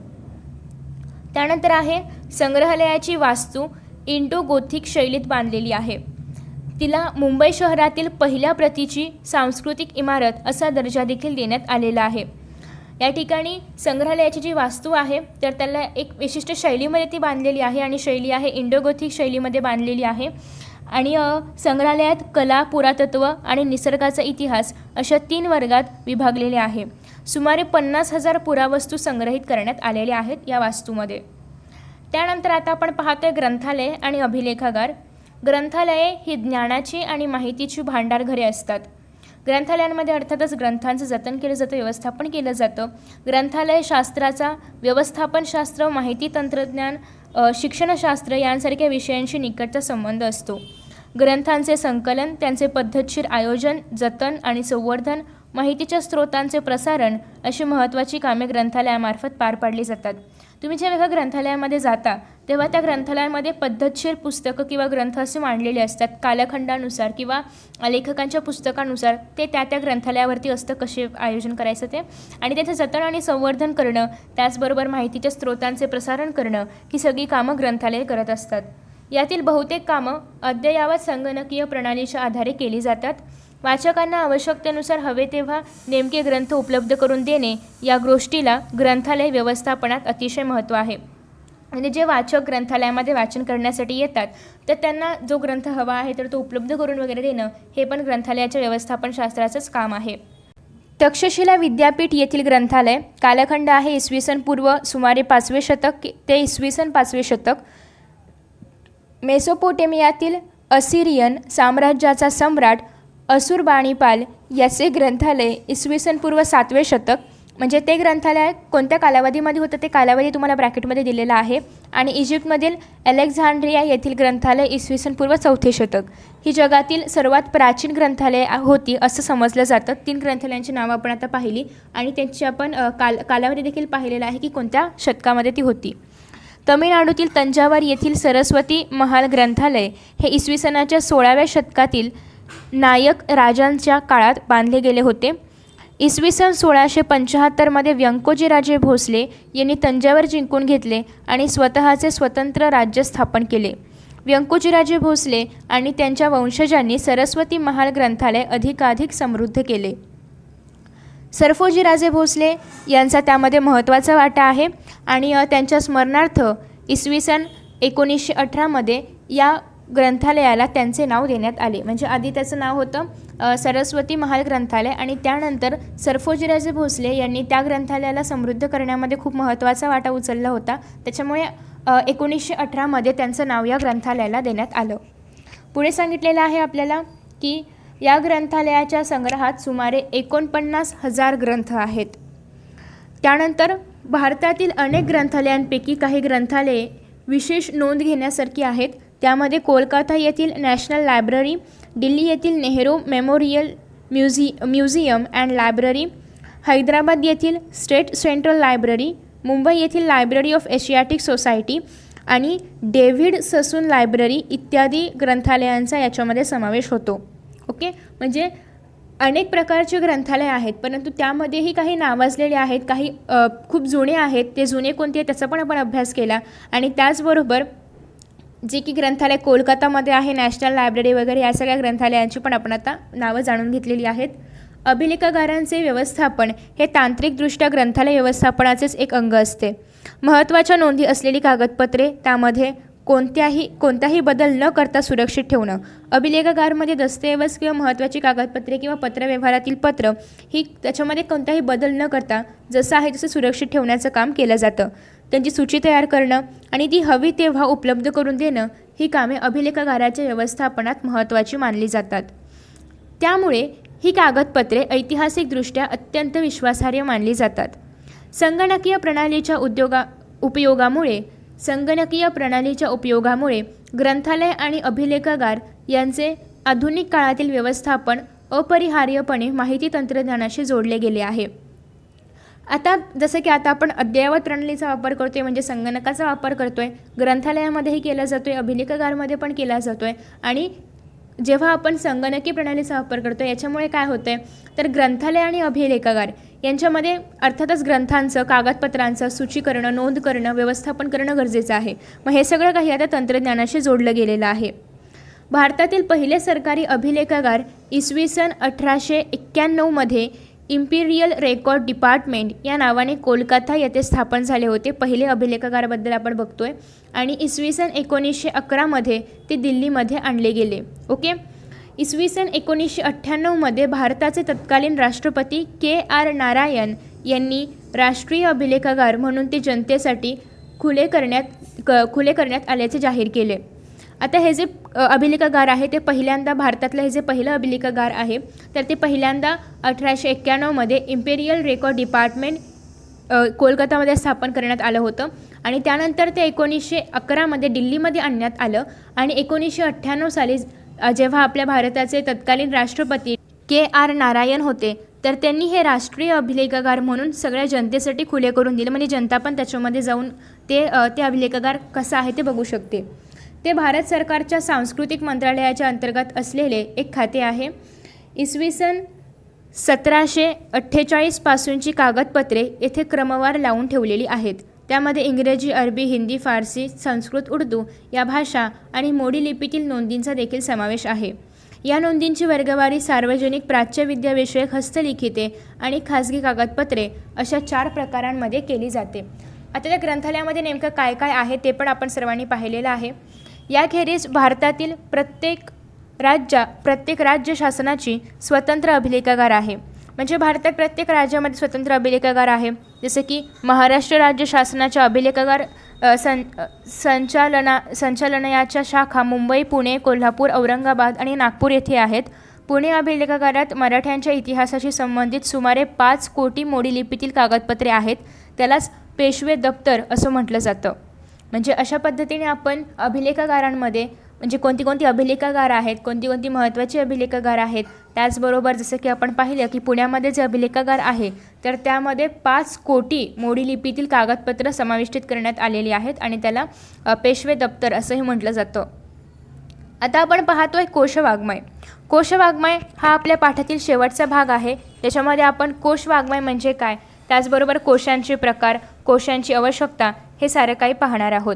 त्यानंतर आहे संग्रहालयाची वास्तू इंडो गोथिक शैलीत बांधलेली आहे. तिला मुंबई शहरातील पहिल्या प्रतीची सांस्कृतिक इमारत असा दर्जा देखील देण्यात आलेला आहे. या ठिकाणी संग्रहालयाची जी वास्तू आहे तर त्याला एक विशिष्ट शैलीमध्ये ती बांधलेली आहे आणि शैली आहे इंडो गोथिक शैलीमध्ये बांधलेली आहे. आणि संग्रहालयात कला, पुरातत्व आणि निसर्गाचा इतिहास अशा 3 वर्गात विभागलेले आहे. सुमारे 50,000 पुरावस्तू संग्रहित करण्यात आलेल्या आहेत या वास्तूमध्ये. त्यानंतर आता आपण पाहतोय ग्रंथालय आणि अभिलेखागार. ग्रंथालये ही ज्ञानाची आणि माहितीची भांडारघरे असतात. ग्रंथालयांमध्ये अर्थातच ग्रंथांचं जतन केलं जातं, व्यवस्थापन केलं जातं. ग्रंथालय शास्त्राचा व्यवस्थापनशास्त्र, माहिती तंत्रज्ञान, शिक्षणशास्त्र यांसारख्या विषयांशी निकटचा संबंध असतो. ग्रंथांचे संकलन, त्यांचे पद्धतशीर आयोजन, जतन आणि संवर्धन, माहितीच्या स्रोतांचे प्रसारण अशी महत्त्वाची कामे ग्रंथालयामार्फत पार पाडली जातात. तुम्ही जेव्हा एका ग्रंथालयामध्ये जाता तेव्हा त्या ग्रंथालयामध्ये पद्धतशीर पुस्तकं किंवा ग्रंथ असे मांडलेले असतात. कालखंडानुसार किंवा लेखकांच्या पुस्तकानुसार ते त्या ग्रंथालयावरती असतं कसे आयोजन करायचं ते, आणि त्याचं जतन आणि संवर्धन करणं, त्याचबरोबर माहितीच्या स्रोतांचे प्रसारण करणं ही सगळी कामं ग्रंथालय करत असतात. यातील बहुतेक कामं अद्ययावत संगणकीय प्रणालीच्या आधारे केली जातात. वाचकांना आवश्यकतेनुसार हवे तेव्हा नेमके ग्रंथ उपलब्ध करून देणे या गोष्टीला ग्रंथालय व्यवस्थापनात अतिशय महत्त्व आहे. म्हणजे जे वाचक ग्रंथालयामध्ये वाचन करण्यासाठी येतात तर त्यांना जो ग्रंथ हवा आहे तर तो उपलब्ध करून वगैरे देणं हे पण ग्रंथालयाच्या व्यवस्थापनशास्त्राचंच काम आहे. तक्षशिला विद्यापीठ येथील ग्रंथालय कालखंड आहे इसवी पूर्व सुमारे 5वे शतक ते इसवी 5वे शतक. मेसोपोटेमियातील असिरियन साम्राज्याचा सम्राट असुरबाणिपाल याचे ग्रंथालय इसवी पूर्व 7वे शतक. म्हणजे ते ग्रंथालय कोणत्या कालावधीमध्ये होतं ते कालावधी तुम्हाला ब्रॅकेटमध्ये दिलेला आहे. आणि इजिप्तमधील अलेक्झांड्रिया येथील ग्रंथालय इसवी पूर्व 4थे शतक. ही जगातील सर्वात प्राचीन ग्रंथालय होती असं समजलं जातं. 3 ग्रंथालयांची नावं आपण आता पाहिली आणि त्यांची आपण कालावधी देखील पाहिलेला आहे की कोणत्या शतकामध्ये ती होती. तमिळनाडूतील तंजावर येथील सरस्वती महाल ग्रंथालय हे इसवी सनाच्या 16व्या शतकातील नायक राजांच्या काळात बांधले गेले होते. इसवी सन 1675 व्यंकोजीराजे भोसले यांनी तंजावर जिंकून घेतले आणि स्वतःचे स्वतंत्र राज्य स्थापन केले. व्यंकोजीराजे भोसले आणि त्यांच्या वंशजांनी सरस्वती महाल ग्रंथालय अधिकाधिक समृद्ध केले. सरफोजीराजे भोसले यांचा त्यामध्ये महत्त्वाचा वाटा आहे आणि त्यांच्या स्मरणार्थ इसवी सन 1918 या ग्रंथालयाला त्यांचे नाव देण्यात आले. म्हणजे आधी त्याचं नाव होतं सरस्वती महाल ग्रंथालय आणि त्यानंतर सरफोजीराजे भोसले यांनी त्या ग्रंथालयाला समृद्ध करण्यामध्ये खूप महत्त्वाचा वाटा उचलला होता. त्याच्यामुळे 1918 त्यांचं नाव या ग्रंथालयाला देण्यात आलं. पुढे सांगितलेलं आहे आपल्याला की या ग्रंथालयाच्या संग्रहात सुमारे 49,000 ग्रंथ आहेत. त्यानंतर भारतातील अनेक ग्रंथालयांपैकी काही ग्रंथालये विशेष नोंद घेण्यासारखी आहेत. त्यामध्ये कोलकाता येथील नॅशनल लायब्ररी, दिल्ली येथील Nehru memorial museum and library, Hyderabad येथील स्टेट सेंट्रल लायब्ररी, मुंबई येथील लायब्ररी ऑफ एशियाटिक सोसायटी आणि डेव्हिड ससून लायब्ररी इत्यादी ग्रंथालयांचा याच्यामध्ये समावेश होतो. ओके, म्हणजे अनेक प्रकारचे ग्रंथालय आहेत परंतु त्यामध्येही काही नावाजलेले आहेत, काही खूप जुने आहेत. ते जुने कोणते त्याचा पण आपण अभ्यास केला. आणि त्याचबरोबर जे की ग्रंथालय कोलकातामध्ये आहे, नॅशनल लायब्ररी वगैरे या सगळ्या ग्रंथालयांची पण आपण आता नावं जाणून घेतलेली आहेत. अभिलेखागारांचे व्यवस्थापन हे तांत्रिकदृष्ट्या ग्रंथालय व्यवस्थापनाचेच एक अंग असते. महत्त्वाच्या नोंदी असलेली कागदपत्रे त्यामध्ये कोणताही बदल न करता सुरक्षित ठेवणं. अभिलेखागारमध्ये दस्तऐवज किंवा महत्त्वाची कागदपत्रे किंवा पत्रव्यवहारातील पत्र ही त्याच्यामध्ये कोणताही बदल न करता जसं आहे तसं सुरक्षित ठेवण्याचं काम केलं जातं. त्यांची सूची तयार करणं आणि ती हवी तेव्हा उपलब्ध करून देणं ही कामे अभिलेखागाराच्या व्यवस्थापनात महत्त्वाची मानली जातात. त्यामुळे ही कागदपत्रे ऐतिहासिकदृष्ट्या अत्यंत विश्वासार्ह मानली जातात. संगणकीय प्रणालीच्या उपयोगामुळे ग्रंथालय आणि अभिलेखागार यांचे आधुनिक काळातील व्यवस्थापन अपरिहार्यपणे माहिती तंत्रज्ञानाशी जोडले गेले आहे. आता जसं की आता आपण अद्ययावत प्रणालीचा वापर करतोय, म्हणजे संगणकाचा वापर करतोय, ग्रंथालयामध्येही केला जातोय, अभिलेखागारमध्ये पण केला जातोय. आणि जेव्हा आपण संगणकी प्रणालीचा वापर करतो याच्यामुळे काय होतं आहे, तर ग्रंथालय आणि अभिलेखागार यांच्यामध्ये अर्थातच ग्रंथांचं, कागदपत्रांचं सूचीकरणं, नोंद करणं, व्यवस्थापन करणं गरजेचं आहे. मग हे सगळं काही आता तंत्रज्ञानाशी जोडलं गेलेलं आहे. भारतातील पहिले सरकारी अभिलेखागार इसवी सन 1891 इम्पिरियल रेकॉर्ड डिपार्टमेंट या नावाने कोलकाता येथे स्थापन झाले होते. पहिले अभिलेखागाराबद्दल आपण बघतोय. आणि इसवी सन 1911 ते दिल्लीमध्ये आणले गेले. ओके. इसवी सन 1998 भारताचे तत्कालीन राष्ट्रपती KR नारायण यांनी राष्ट्रीय अभिलेखागार म्हणून ते जनतेसाठी खुले करण्यात आल्याचे जाहीर केले. आता हे जे अभिलेखागार आहे ते पहिल्यांदा भारतातलं हे जे पहिलं अभिलेखागार आहे तर ते पहिल्यांदा 1891 इम्पेरियल रेकॉर्ड डिपार्टमेंट कोलकातामध्ये स्थापन करण्यात आलं होतं. आणि त्यानंतर ते 1911 दिल्लीमध्ये आणण्यात आलं. आणि 1998 साली जेव्हा आपल्या भारताचे तत्कालीन राष्ट्रपती KR नारायण होते तर त्यांनी हे राष्ट्रीय अभिलेखागार म्हणून सगळ्या जनतेसाठी खुले करून दिले. म्हणजे जनता पण त्याच्यामध्ये जाऊन ते अभिलेखागार कसा आहे ते बघू शकते. ते भारत सरकारच्या सांस्कृतिक मंत्रालयाच्या अंतर्गत असलेले एक खाते आहे. इसवी सन 1748 पासूनची कागदपत्रे येथे क्रमवार लावून ठेवलेली आहेत. त्यामध्ये इंग्रजी, अरबी, हिंदी, फारसी, संस्कृत, उर्दू या भाषा आणि मोडी लिपीतील नोंदींचा देखील समावेश आहे. या नोंदींची वर्गवारी सार्वजनिक प्राच्यविद्याविषयक हस्तलिखिते आणि खाजगी कागदपत्रे अशा 4 प्रकारांमध्ये केली जाते. आता त्या ग्रंथालयामध्ये नेमकं काय काय आहे ते पण आपण सर्वांनी पाहिलेलं आहे. याखेरीज भारतातील प्रत्येक राज्य शासनाची स्वतंत्र अभिलेखागार आहे. म्हणजे भारतात प्रत्येक राज्यामध्ये स्वतंत्र अभिलेखागार आहे. जसे की महाराष्ट्र राज्य शासनाच्या अभिलेखागार संचालनायाच्या शाखा मुंबई, पुणे, कोल्हापूर, औरंगाबाद आणि नागपूर येथे आहेत. पुणे अभिलेखागारात मराठ्यांच्या इतिहासाशी संबंधित सुमारे 5 कोटी मोडी लिपीतील कागदपत्रे आहेत. त्यालाच पेशवे दप्तर असं म्हटलं जातं. म्हणजे अशा पद्धतीने आपण अभिलेखागारांमध्ये म्हणजे कोणती अभिलेखागार आहेत, कोणती महत्त्वाची अभिलेखागार आहेत. त्याचबरोबर जसं की आपण पाहिलं की पुण्यामध्ये जे अभिलेखागार आहे तर त्यामध्ये 5 कोटी मोडी लिपीतील कागदपत्र समाविष्टित करण्यात आलेली आहेत आणि त्याला पेशवे दप्तर असंही म्हटलं जातं. आता आपण पाहतोय कोशवाङ्मय. कोशवाङ्मय हा आपल्या पाठातील शेवटचा भाग आहे. त्याच्यामध्ये आपण कोशवाङ्मय म्हणजे काय, त्याचबरोबर कोशांचे प्रकार, कोशांची आवश्यकता हे सारं काही पाहणार आहोत.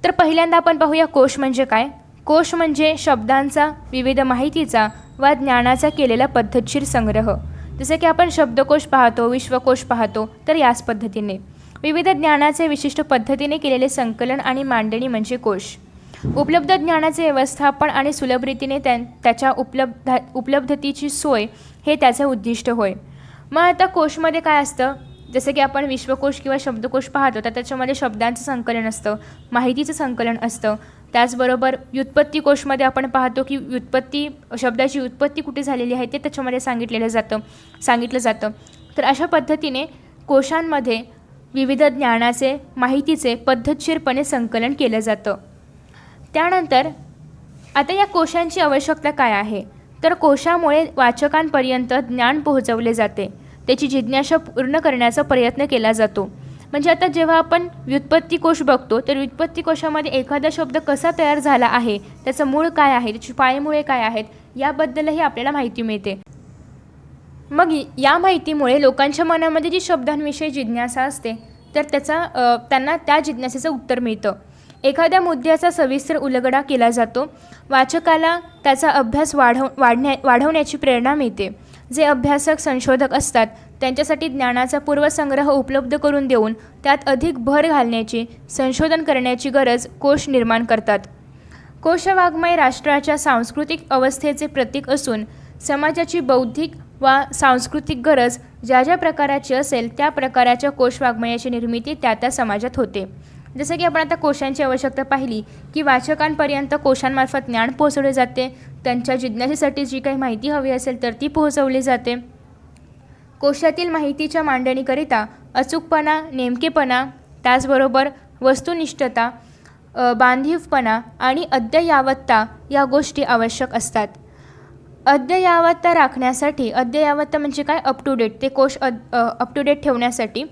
तर पहिल्यांदा आपण पाहूया कोश म्हणजे काय. कोश म्हणजे शब्दांचा, विविध माहितीचा वा ज्ञानाचा केलेला पद्धतशीर संग्रह. जसं की आपण शब्दकोश पाहतो, विश्वकोश पाहतो, तर याच पद्धतीने विविध ज्ञानाचे विशिष्ट पद्धतीने केलेले संकलन आणि मांडणी म्हणजे कोश. उपलब्ध ज्ञानाचे व्यवस्थापन आणि सुलभ रीतीने त्याच्या उपलब्धतेची सोय हे त्याचे उद्दिष्ट होय. मग आता कोशमध्ये काय असतं, जसं की आपण विश्वकोश किंवा शब्दकोश पाहतो तर त्याच्यामध्ये शब्दांचं संकलन असतं, माहितीचं संकलन असतं. त्याचबरोबर व्युत्पत्ती कोशमध्ये आपण पाहतो की शब्दाची उत्पत्ती कुठे झालेली आहे ते त्याच्यामध्ये सांगितलं जातं. तर अशा पद्धतीने कोशांमध्ये विविध ज्ञानाचे, माहितीचे पद्धतशीरपणे संकलन केलं जातं. त्यानंतर आता या कोशांची आवश्यकता काय आहे, तर कोशामुळे वाचकांपर्यंत ज्ञान पोहोचवले जाते, त्याची जिज्ञासा पूर्ण करण्याचा प्रयत्न केला जातो. म्हणजे आता जेव्हा आपण व्युत्पत्ती कोश बघतो तर व्युत्पत्ती कोशामध्ये एखादा शब्द कसा तयार झाला आहे, त्याचं मूळ काय आहे, त्याची पायमुळे काय आहेत याबद्दलही आपल्याला माहिती मिळते. मग या माहितीमुळे लोकांच्या मनामध्ये जी शब्दांविषयी जिज्ञासा असते तर त्यांना त्या जिज्ञासेचं उत्तर मिळतं. एखाद्या मुद्द्याचा सविस्तर उलगडा केला जातो. वाचकाला त्याचा अभ्यास वाढवण्याची प्रेरणा मिळते. जे अभ्यासक, संशोधक असतात त्यांच्यासाठी ज्ञानाचा पूर्वसंग्रह उपलब्ध करून देऊन त्यात अधिक भर घालण्याची, संशोधन करण्याची गरज कोश निर्माण करतात. कोशवाङ्मय राष्ट्राच्या सांस्कृतिक अवस्थेचे प्रतीक असून समाजाची बौद्धिक वा सांस्कृतिक गरज ज्या ज्या प्रकाराची असेल त्या प्रकाराच्या कोशवाङ्मयाची निर्मिती त्या समाजात होते. जसं की आपण आता कोशांची आवश्यकता पाहिली की वाचकांपर्यंत कोशांमार्फत ज्ञान पोहोचवले जाते, त्यांच्या जिज्ञासेसाठी जी काही माहिती हवी असेल तर ती पोहोचवली जाते. कोशातील माहितीच्या मांडणीकरिता अचूकपणा, नेमकेपणा, त्याचबरोबर वस्तुनिष्ठता बांधीवपणा आणि अद्ययावतता या गोष्टी आवश्यक असतात. अद्ययावतता राखण्यासाठी, अद्ययावतता म्हणजे काय, अप टू डेट, ते कोश अप टू डेट ठेवण्यासाठी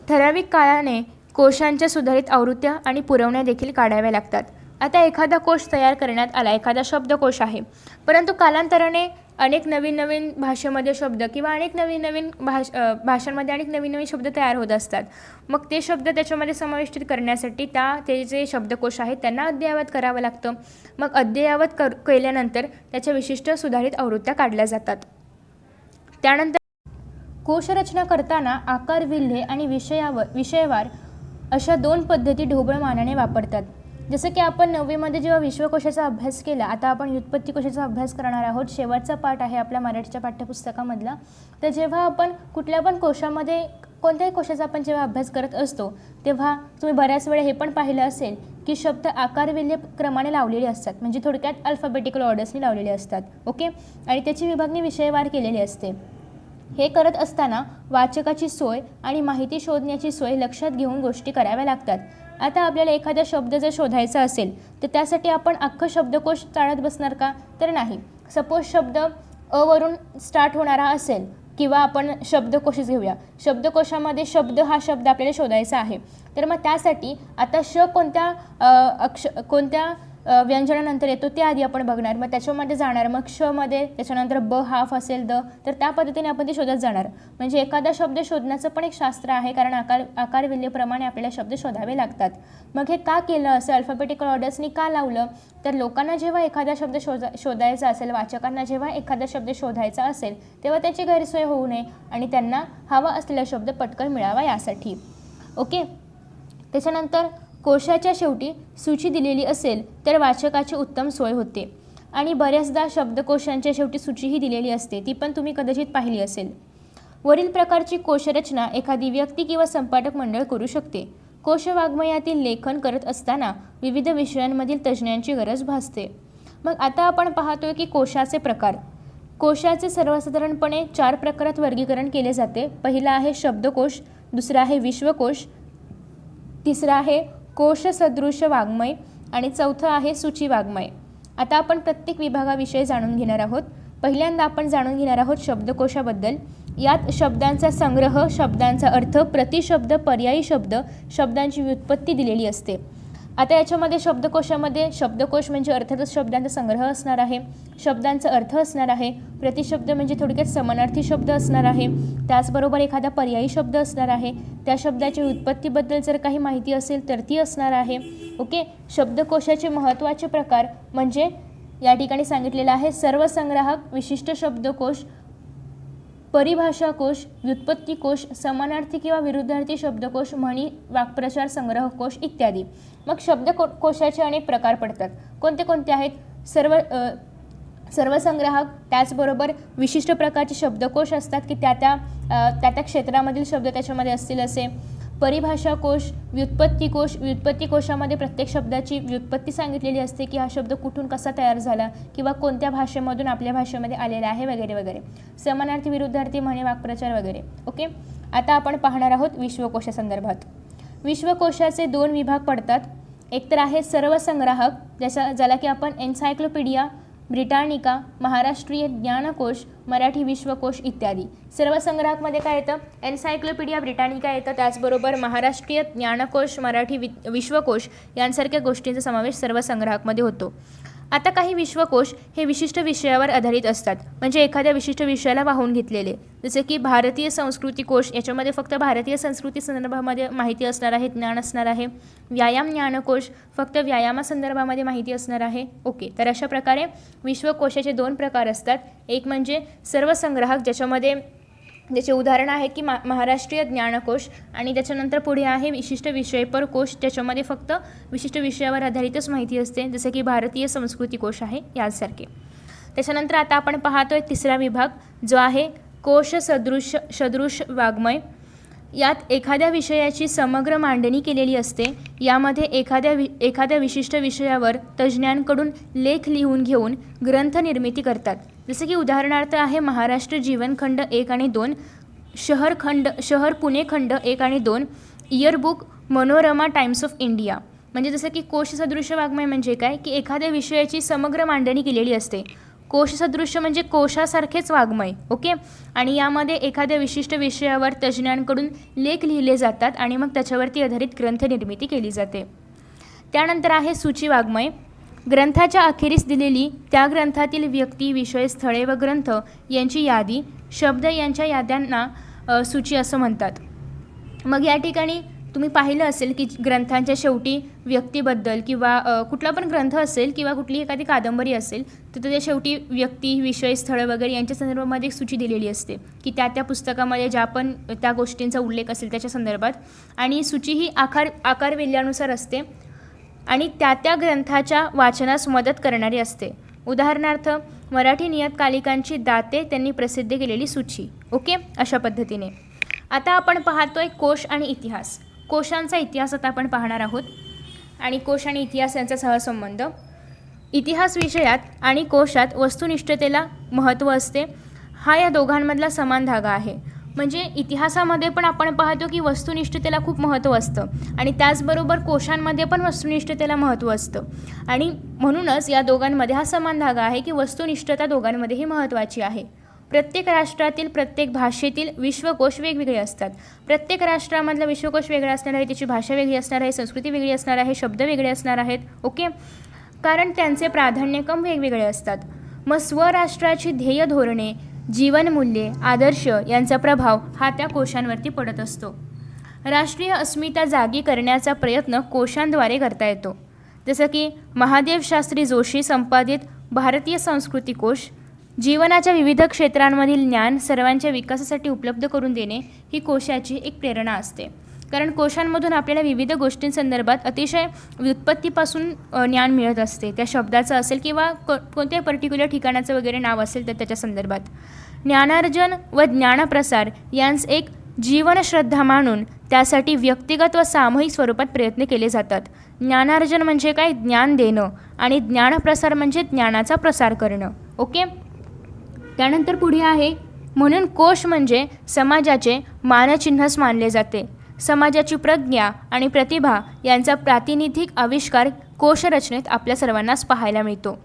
ठराविक काळाने कोशांच्या सुधारित आवृत्त्या आणि पुरवण्या देखील काढाव्या लागतात. आता एखादा कोश तयार करण्यात आला, एखादा शब्दकोश आहे, परंतु कालांतराने अनेक नवीन नवीन भाषेमध्ये शब्द किंवा अनेक नवीन नवीन भाषांमध्ये अनेक नवीन नवीन शब्द तयार होत असतात. मग ते शब्द त्याच्यामध्ये समाविष्ट करण्यासाठी ते जे शब्दकोश आहेत त्यांना अद्ययावत करावं लागतं. मग अद्ययावत केल्यानंतर त्याच्या विशिष्ट सुधारित आवृत्त्या काढल्या जातात. त्यानंतर कोशरचना करताना आकार, विल्हे आणि विषयवार अशा 2 पद्धती ढोबळ मानाने वापरतात. जसं की आपण 9वीमध्ये जेव्हा विश्वकोशाचा अभ्यास केला, आता आपण व्युत्पत्ती कोशाचा अभ्यास करणार आहोत. शेवटचा पाठ आहे आपल्या मराठीच्या पाठ्यपुस्तकामधला. तर जेव्हा आपण कुठल्या पण कोशामध्ये, कोणत्याही कोशाचा आपण जेव्हा अभ्यास करत असतो, तेव्हा तुम्ही बऱ्याच वेळा हे पण पाहिलं असेल की शब्द आकार, विल्हे क्रमाने लावलेले असतात, म्हणजे थोडक्यात अल्फाबेटिकल ऑर्डर्सनी लावलेले असतात. ओके. आणि त्याची विभागणी विषयवार केलेली असते. हे करत असताना वाचकाची सोय आणि माहिती शोधण्याची सोय लक्षात घेऊन गोष्टी कराव्या लागतात. आता आपल्याला एखादा शब्द जर शोधायचा असेल तर त्यासाठी आपण अख्खं शब्दकोश चाळत बसणार का? तर नाही. सपोज शब्द अ वरून स्टार्ट होणारा असेल किंवा आपण शब्दकोशच घेऊया. शब्दकोशामध्ये शब्द हा शब्द आपल्याला शोधायचा आहे, तर मग त्यासाठी आता कोणत्या व्यंजनानंतर येतो ते आधी आपण बघणार, मग त्याच्यामध्ये जाणार, मग मध्ये त्याच्यानंतर ब हाफ असेल द, तर त्या पद्धतीने आपण ते शोधत जाणार. म्हणजे एखादा शब्द शोधण्याचं पण एक शास्त्र आहे, कारण आकार विल्हेप्रमाणे आपल्याला शब्द शोधावे लागतात. मग हे का केलं, असं अल्फाबेटिकल ऑर्डर्सनी का लावलं? तर लोकांना जेव्हा एखादा शब्द शोधायचा असेल, वाचकांना जेव्हा एखादा शब्द शोधायचा असेल, तेव्हा त्याची गैरसोय होऊ नये आणि त्यांना हवा असलेला शब्द पटकन मिळावा यासाठी. ओके. त्याच्यानंतर कोशाच्या शेवटी सूची दिलेली असेल तर वाचकाची उत्तम सोय होते. आणि बऱ्याचदा शब्दकोशांच्या शेवटी सूचीही दिलेली असते, ती पण तुम्ही कदाचित पाहिली असेल. वरील प्रकारची कोशरचना एखादी व्यक्ती किंवा संपादक मंडळ करू शकते. कोशवाङ्मयातील लेखन करत असताना विविध विषयांमधील तज्ज्ञांची गरज भासते. मग आता आपण पाहतोय की कोशाचे प्रकार. कोशाचे सर्वसाधारणपणे 4 प्रकारात वर्गीकरण केले जाते. पहिला आहे शब्दकोश, दुसरा आहे विश्वकोश, तिसरा आहे कोशसदृश वाङ्मय आणि चौथं आहे सूची वाङ्मय. आता आपण प्रत्येक विभागाविषयी जाणून घेणार आहोत. पहिल्यांदा आपण जाणून घेणार आहोत शब्दकोशाबद्दल. यात शब्दांचा संग्रह, शब्दांचा अर्थ, प्रतिशब्द, पर्यायी शब्द, शब्दांची व्युत्पत्ती दिलेली असते. आता याच्यामध्ये शब्दकोशामध्ये शब्दकोश म्हणजे अर्थातच शब्दांचा संग्रह असणार आहे, शब्दांचा अर्थ असणार आहे, प्रतिशब्द म्हणजे थोडक्यात समानार्थी शब्द असणार आहे, त्याचबरोबर एखादा पर्यायी शब्द असणार आहे, त्या शब्दाच्या व्युत्पत्तीबद्दल जर काही माहिती असेल तर ती असणार आहे. ओके. शब्दकोशाचे महत्त्वाचे प्रकार म्हणजे या ठिकाणी सांगितलेलं आहे सर्वसंग्राहक, विशिष्ट शब्दकोश, परिभाषा कोश, व्युत्पत्ती कोश, समानार्थी किंवा विरुद्धार्थी शब्दकोश, म्हणी, वाक्प्रचार संग्रह कोश इत्यादी. मग शब्दकोशाचे अनेक प्रकार पडतात. कोणते कोणते आहेत? सर्वसंग्राहक, त्याचबरोबर विशिष्ट प्रकारचे शब्दकोश असतात की त्या क्षेत्रामधील शब्द त्याच्यामध्ये असतील असे. परिभाषा कोश, व्युत्पत्ती कोश, व्युत्पत्ती कोशामध्ये प्रत्येक शब्दाची व्युत्पत्ती सांगितलेली असते की हा शब्द कुठून कसा तयार झाला किंवा कोणत्या भाषेमधून आपल्या भाषेमध्ये आलेला आहे वगैरे वगैरे. समानार्थी, विरुद्धार्थी, म्हणे, वाक्प्रचार वगैरे. ओके. आता आपण पाहणार आहोत विश्वकोशासंदर्भात. विश्वकोशाचे 2 विभाग पडतात. एक तर आहे सर्वसंग्राहक, ज्याला की आपण एन्सायक्लोपीडिया ब्रिटानिका, महाराष्ट्रीय ज्ञानकोश, मराठी विश्वकोश इत्यादी. सर्वसंग्राहकमध्ये काय येतं? एन्सायक्लोपीडिया ब्रिटानिका येतं, त्याचबरोबर महाराष्ट्रीय ज्ञानकोश, मराठी विश्वकोश यांसारख्या गोष्टींचा समावेश सर्वसंग्राहकमध्ये होतो. आता काही विश्वकोश हे विशिष्ट विषयावर आधारित असतात, म्हणजे एखाद्या विशिष्ट विषयाला वाहून घेतलेले. जसे की भारतीय संस्कृती कोश, याच्यामध्ये फक्त भारतीय संस्कृती संदर्भामध्ये माहिती असणार आहे, ज्ञान असणार आहे. व्यायाम ज्ञानकोश, फक्त व्यायामासंदर्भामध्ये माहिती असणार आहे. ओके. तर अशा प्रकारे विश्वकोशाचे 2 प्रकार असतात. एक म्हणजे सर्वसंग्राहक, ज्याचे उदाहरण आहे की महाराष्ट्रीय ज्ञानकोश, आणि त्याच्यानंतर पुढे आहे विशिष्ट विषयपर कोश, त्याच्यामध्ये फक्त विशिष्ट विषयावर आधारितच माहिती असते, जसे की भारतीय संस्कृती कोश आहे यासारखे. त्याच्यानंतर आता आपण पाहतोय तिसरा विभाग, जो आहे कोशसदृश वाङ्मय. यात एखाद्या विषयाची समग्र मांडणी केलेली असते. यामध्ये एखाद्या विशिष्ट विषयावर तज्ज्ञांकडून लेख लिहून घेऊन ग्रंथ निर्मिती करतात. जसे की उदाहरणार्थ आहे महाराष्ट्र जीवनखंड 1 आणि 2, शहर पुणे खंड 1 आणि 2, yearbook Manorama times of India. म्हणजे जसं की कोशसदृश वाङ्मय म्हणजे काय, की एखाद्या विषयाची समग्र मांडणी केलेली असते. कोशसदृश म्हणजे कोशासारखेच वाङ्मय. ओके. आणि यामध्ये एखाद्या विशिष्ट विषयावर तज्ज्ञांकडून लेख लिहिले जातात आणि मग त्याच्यावरती आधारित ग्रंथ निर्मिती केली जाते. त्यानंतर आहे सूची वाङ्मय. ग्रंथाच्या अखेरीस दिलेली त्या ग्रंथातील व्यक्ती, विषय, स्थळे व ग्रंथ यांची यादी, शब्द यांच्या याद्यांना सूची असं म्हणतात. मग या ठिकाणी तुम्ही पाहिलं असेल की ग्रंथांच्या शेवटी व्यक्तीबद्दल किंवा कुठला पण ग्रंथ असेल किंवा कुठली एखादी कादंबरी असेल तर त्याच्या शेवटी व्यक्ती, विषय, स्थळ वगैरे यांच्या संदर्भामध्ये एक सूची दिलेली असते की त्या पुस्तकामध्ये ज्या पण त्या गोष्टींचा उल्लेख असेल त्याच्या संदर्भात. आणि सूची ही आकारविल्ल्यानुसार असते आणि त्या ग्रंथाच्या वाचनास मदत करणारी असते. उदाहरणार्थ मराठी नियतकालिकांची दाते त्यांनी प्रसिद्ध केलेली सूची. ओके, अशा पद्धतीने. आता आपण पाहतोय कोश आणि इतिहास. कोशांचा इतिहास आता आपण पाहणार आहोत आणि कोश आणि इतिहास यांचा सहसंबंध. इतिहास विषयात आणि कोशात वस्तुनिष्ठतेला महत्त्व असते. हा या दोघांमधला समान धागा आहे. म्हणजे इतिहासामध्ये पण आपण पाहतो की वस्तुनिष्ठतेला खूप महत्त्व असतं आणि त्याचबरोबर कोशांमध्ये पण वस्तुनिष्ठतेला महत्त्व असतं. आणि म्हणूनच या दोघांमध्ये हा समान धागा आहे की वस्तुनिष्ठता दोघांमध्येही महत्त्वाची आहे. प्रत्येक राष्ट्रातील, प्रत्येक भाषेतील विश्वकोश वेगवेगळे असतात. प्रत्येक राष्ट्रामधला विश्वकोश वेगळा असणार आहे, त्याची भाषा वेगळी असणार आहे, संस्कृती वेगळी असणार आहे, शब्द वेगळे असणार आहेत. ओके, कारण त्यांचे प्राधान्यक्रम वेगवेगळे असतात. मग स्वराष्ट्राची ध्येय धोरणे, जीवनमूल्ये, आदर्श यांचा प्रभाव हा त्या कोशांवरती पडत असतो. राष्ट्रीय अस्मिता जागी करण्याचा प्रयत्न कोशांद्वारे करता येतो. जसं की महादेव शास्त्री जोशी संपादित भारतीय संस्कृती कोश, जीवनाच्या विविध क्षेत्रांमधील ज्ञान सर्वांच्या विकासासाठी उपलब्ध करून देणे ही कोशाची एक प्रेरणा असते. कारण कोशांमधून आपल्याला विविध गोष्टींसंदर्भात अतिशय व्युत्पत्तीपासून ज्ञान मिळत असते. त्या शब्दाचं असेल किंवा कोणत्याही पर्टिक्युलर ठिकाणाचं वगैरे नाव असेल तर त्याच्या संदर्भात. ज्ञानार्जन व ज्ञानप्रसार यांस एक जीवनश्रद्धा मानून त्यासाठी व्यक्तिगत व सामूहिक स्वरूपात प्रयत्न केले जातात. ज्ञानार्जन म्हणजे काय, ज्ञान देणं, आणि ज्ञानप्रसार म्हणजे ज्ञानाचा प्रसार करणं. ओके. त्यानंतर पुढे आहे म्हणून कोश म्हणजे समाजाचे मानचिन्हच मानले जाते. समाजाची प्रज्ञा आणि प्रतिभा यांचा प्रातिनिधिक आविष्कार कोशरचनेत आपल्या सर्वांनाच पाहायला मिळतो.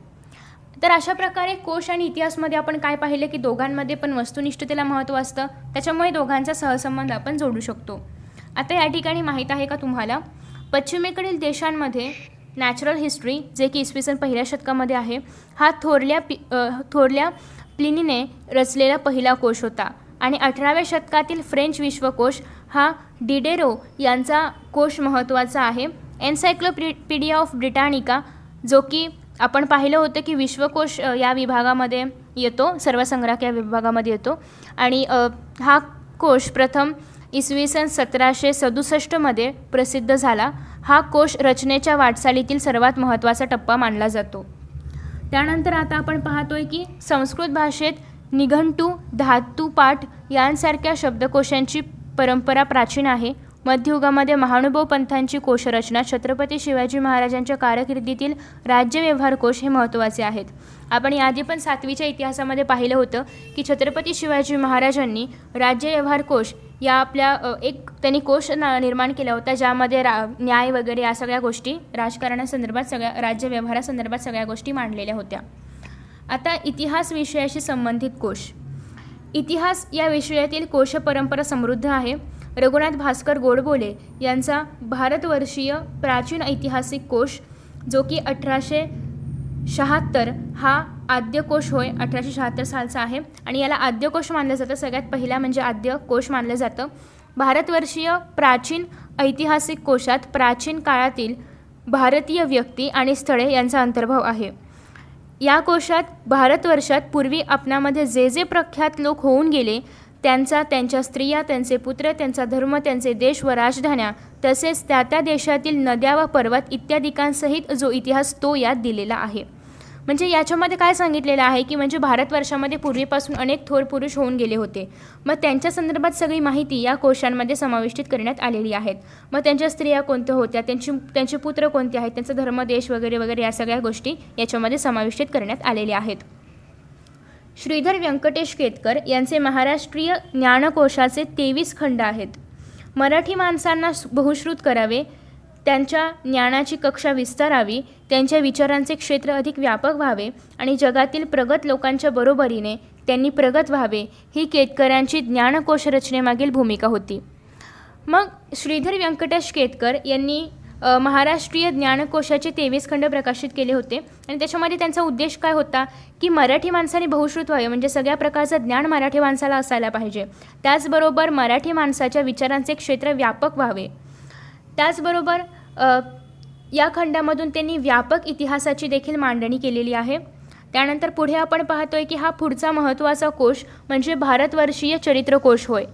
तर अशा प्रकारे कोश आणि इतिहासमध्ये आपण काय पाहिलं की दोघांमध्ये पण वस्तुनिष्ठतेला महत्त्व असतं, त्याच्यामुळे दोघांचा सहसंबंध आपण जोडू शकतो. आता या ठिकाणी माहीत आहे का तुम्हाला, पश्चिमेकडील देशांमध्ये नॅचरल हिस्ट्री, जे की इसवी सन 1ल्या शतकामध्ये आहे, हा थोरल्या प्लिनीने रचलेला पहिला कोश होता. आणि 18व्या शतकातील फ्रेंच विश्वकोश हा डिडेरो यांचा कोश महत्त्वाचा आहे. एन्सायक्लोपीडिया ऑफ ब्रिटानिका, जो की आपण पाहिलं होतं की विश्वकोश या विभागामध्ये येतो, सर्वसंग्राहक या विभागामध्ये येतो. आणि हा कोश प्रथम इसवी सन 1767मध्ये प्रसिद्ध झाला. हा कोश रचनेच्या वाटचालीतील सर्वात महत्त्वाचा टप्पा मानला जातो. त्यानंतर आता आपण पाहतोय की संस्कृत भाषेत निघंटू, धातुपाठ यांसारख्या शब्दकोशांची परंपरा प्राचीन आहे. मध्ययुगामध्ये महानुभाव पंथांची कोशरचना, छत्रपती शिवाजी महाराजांच्या कारकिर्दीतील राज्यव्यवहार कोश हे महत्त्वाचे आहेत. आपण याआधी पण 7वीच्या इतिहासामध्ये पाहिलं होतं की छत्रपती शिवाजी महाराजांनी राज्यव्यवहार कोश या आपल्या त्यांनी कोश निर्माण केला होता, ज्यामध्ये न्याय वगैरे या सगळ्या गोष्टी, राजकारणासंदर्भात सगळ्या, राज्यव्यवहारासंदर्भात सगळ्या गोष्टी मांडलेल्या होत्या. आता इतिहास विषयाशी संबंधित कोश. इतिहास या विषयातील कोश परंपरा समृद्ध आहे. रघुनाथ भास्कर गोडबोले यांचा भारतवर्षीय प्राचीन ऐतिहासिक कोश, जो की 1876 हा आद्य कोश होय, 1876 सालचा आहे आणि याला आद्य कोश मानलं जातं. सगळ्यात पहिला म्हणजे आद्य कोश मानलं जातं. भारतवर्षीय प्राचीन ऐतिहासिक कोशात प्राचीन काळातील भारतीय व्यक्ती आणि स्थळे यांचा अंतर्भाव आहे. या कोशात भारतवर्षात पूर्वी आपणामध्ये जे जे प्रख्यात लोक होऊन गेले त्यांचा, त्यांच्या स्त्रिया, त्यांचे पुत्र, त्यांचा धर्म, त्यांचे देश व राजधान्या, तसेच त्या देशातील नद्या व पर्वत इत्यादिकांसहित जो इतिहास तो यात दिलेला आहे. म्हणजे याच्यामध्ये काय सांगितलेलं आहे की म्हणजे भारतवर्षामध्ये पूर्वीपासून अनेक थोर पुरुष होऊन गेले होते. मग त्यांच्या संदर्भात सगळी माहिती या कोशांमध्ये समाविष्टित करण्यात आलेली आहेत. मग त्यांच्या स्त्रिया कोणत्या होत्या, त्यांचे पुत्र कोणते आहेत, त्यांचा धर्म, देश वगैरे वगैरे या सगळ्या गोष्टी याच्यामध्ये समाविष्टित करण्यात आलेल्या आहेत. श्रीधर व्यंकटेश केतकर यांचे महाराष्ट्रीय ज्ञानकोशाचे 23 खंड आहेत. मराठी माणसांना बहुश्रुत करावे त्यांच्या ज्ञानाची कक्षा विस्तारावी, त्यांच्या विचारांचे क्षेत्र अधिक व्यापक व्हावे आणि जगातील प्रगत लोकांच्या बरोबरीने त्यांनी प्रगत व्हावे, ही केतकरांची ज्ञानकोश रचनेमागील भूमिका होती. मग श्रीधर व्यंकटेश केतकर यांनी महाराष्ट्रीय ज्ञानकोशाचे 23 खंड प्रकाशित केले होते आणि त्याच्यामध्ये त्यांचा उद्देश काय होता की मराठी माणसाने बहुश्रुत व्हावे, म्हणजे सगळ्या प्रकारचं ज्ञान मराठी माणसाला असायला पाहिजे. त्याचबरोबर मराठी माणसाच्या विचारांचे क्षेत्र व्यापक व्हावे. त्याचबरोबर या खंडामधून त्यांनी व्यापक इतिहासाची देखील मांडणी केलेली आहे. त्यानंतर पुढे आपण पाहतोय की हा पुढचा महत्त्वाचा कोश म्हणजे भारतवर्षीय चरित्रकोश होय.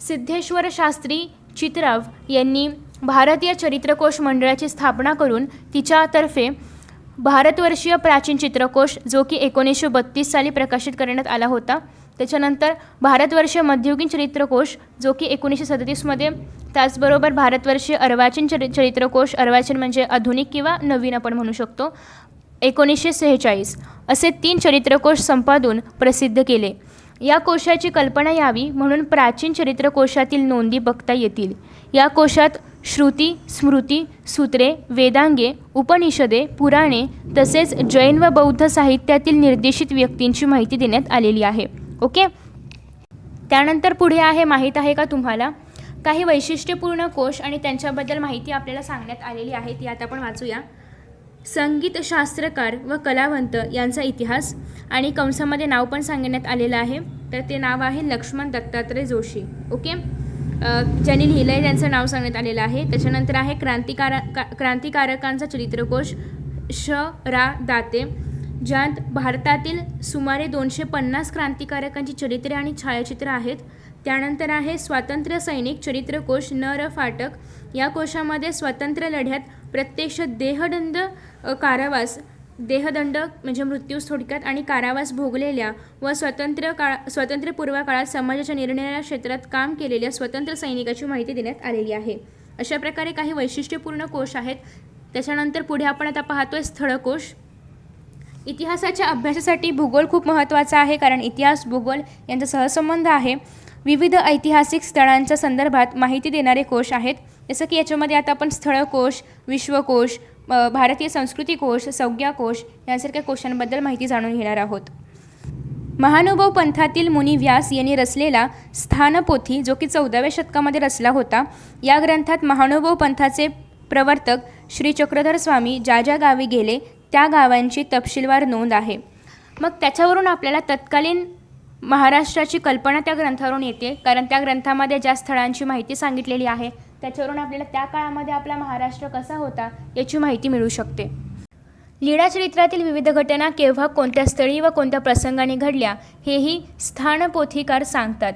सिद्धेश्वर शास्त्री चितराव यांनी भारतीय चरित्रकोश मंडळाची स्थापना करून तिच्यातर्फे भारतवर्षीय प्राचीन चित्रकोश जो की 1932 साली प्रकाशित करण्यात आला होता. त्याच्यानंतर भारतवर्षीय मध्ययुगीन चरित्रकोश जो की 1937मध्ये, त्याचबरोबर भारतवर्षीय अर्वाचीन चरित्रकोश, अर्वाचीन म्हणजे आधुनिक किंवा नवीन आपण म्हणू शकतो, 1946 असे 3 चरित्रकोश संपादून प्रसिद्ध केले. या कोशाची कल्पना यावी म्हणून प्राचीन चरित्रकोशातील नोंदी बघता येतील. या कोशात श्रुती, स्मृती, सूत्रे, वेदांगे, उपनिषदे, पुराणे तसेच जैन व बौद्ध साहित्यातील निर्देशित व्यक्तींची माहिती देण्यात आलेली आहे. ओके. त्यानंतर पुढे आहे, माहीत आहे का तुम्हाला, काही वैशिष्ट्यपूर्ण कोश आणि त्यांच्याबद्दल माहिती आपल्याला सांगण्यात आलेली आहे. ती आता आपण वाचूया. संगीतशास्त्रकार व कलावंत यांचा इतिहास आणि कंसामध्ये नाव पण सांगण्यात आलेलं आहे. तर ते नाव आहे लक्ष्मण दत्तात्रय जोशी. ओके. ज्यांनी लिहिलं आहे त्यांचं नाव सांगण्यात आलेलं आहे. त्याच्यानंतर आहे क्रांतिकारकांचा चरित्रकोश श रा दाते, ज्यात भारतातील सुमारे 250 क्रांतिकारकांची चरित्रे आणि छायाचित्र आहेत. त्यानंतर आहे स्वातंत्र्य सैनिक चरित्रकोश न र फाटक. या कोशामध्ये स्वातंत्र्य लढ्यात प्रत्यक्ष देहदंड म्हणजे मृत्यूस थोडक्यात आणि कारावास भोगलेल्या व स्वातंत्र्यपूर्व काळात समाजाच्या निरनिराळ्या क्षेत्रात काम केलेल्या स्वतंत्र सैनिकाची माहिती देण्यात आलेली आहे. अशा प्रकारे काही वैशिष्ट्यपूर्ण कोश आहेत. त्याच्यानंतर पुढे आपण आता पाहतोय स्थळकोश. इतिहासाच्या अभ्यासासाठी भूगोल खूप महत्त्वाचा आहे, कारण इतिहास भूगोल यांचा सहसंबंध आहे. विविध ऐतिहासिक स्थळांच्या संदर्भात माहिती देणारे कोश आहेत. जसं की याच्यामध्ये आता आपण स्थळकोश, विश्वकोश, भारतीय संस्कृती कोश, संज्ञाकोश यांसारख्या कोशांबद्दल माहिती जाणून घेणार आहोत. महानुभाव पंथातील मुनी व्यास यांनी रचलेला स्थानपोथी जो की 14व्या शतकामध्ये रचला होता. या ग्रंथात महानुभाव पंथाचे प्रवर्तक श्री चक्रधर स्वामी ज्या ज्या गावी गेले त्या गावांची तपशीलवार नोंद आहे. मग त्याच्यावरून आपल्याला तत्कालीन महाराष्ट्राची कल्पना त्या ग्रंथावरून येते, कारण त्या ग्रंथामध्ये ज्या स्थळांची माहिती सांगितलेली आहे त्याच्यावरून आपल्याला त्या काळामध्ये आपला महाराष्ट्र कसा होता याची माहिती मिळू शकते. लीळाचरित्रातील विविध घटना केव्हा, कोणत्या स्थळी व कोणत्या प्रसंगाने घडल्या हेही स्थानपोथीकार सांगतात.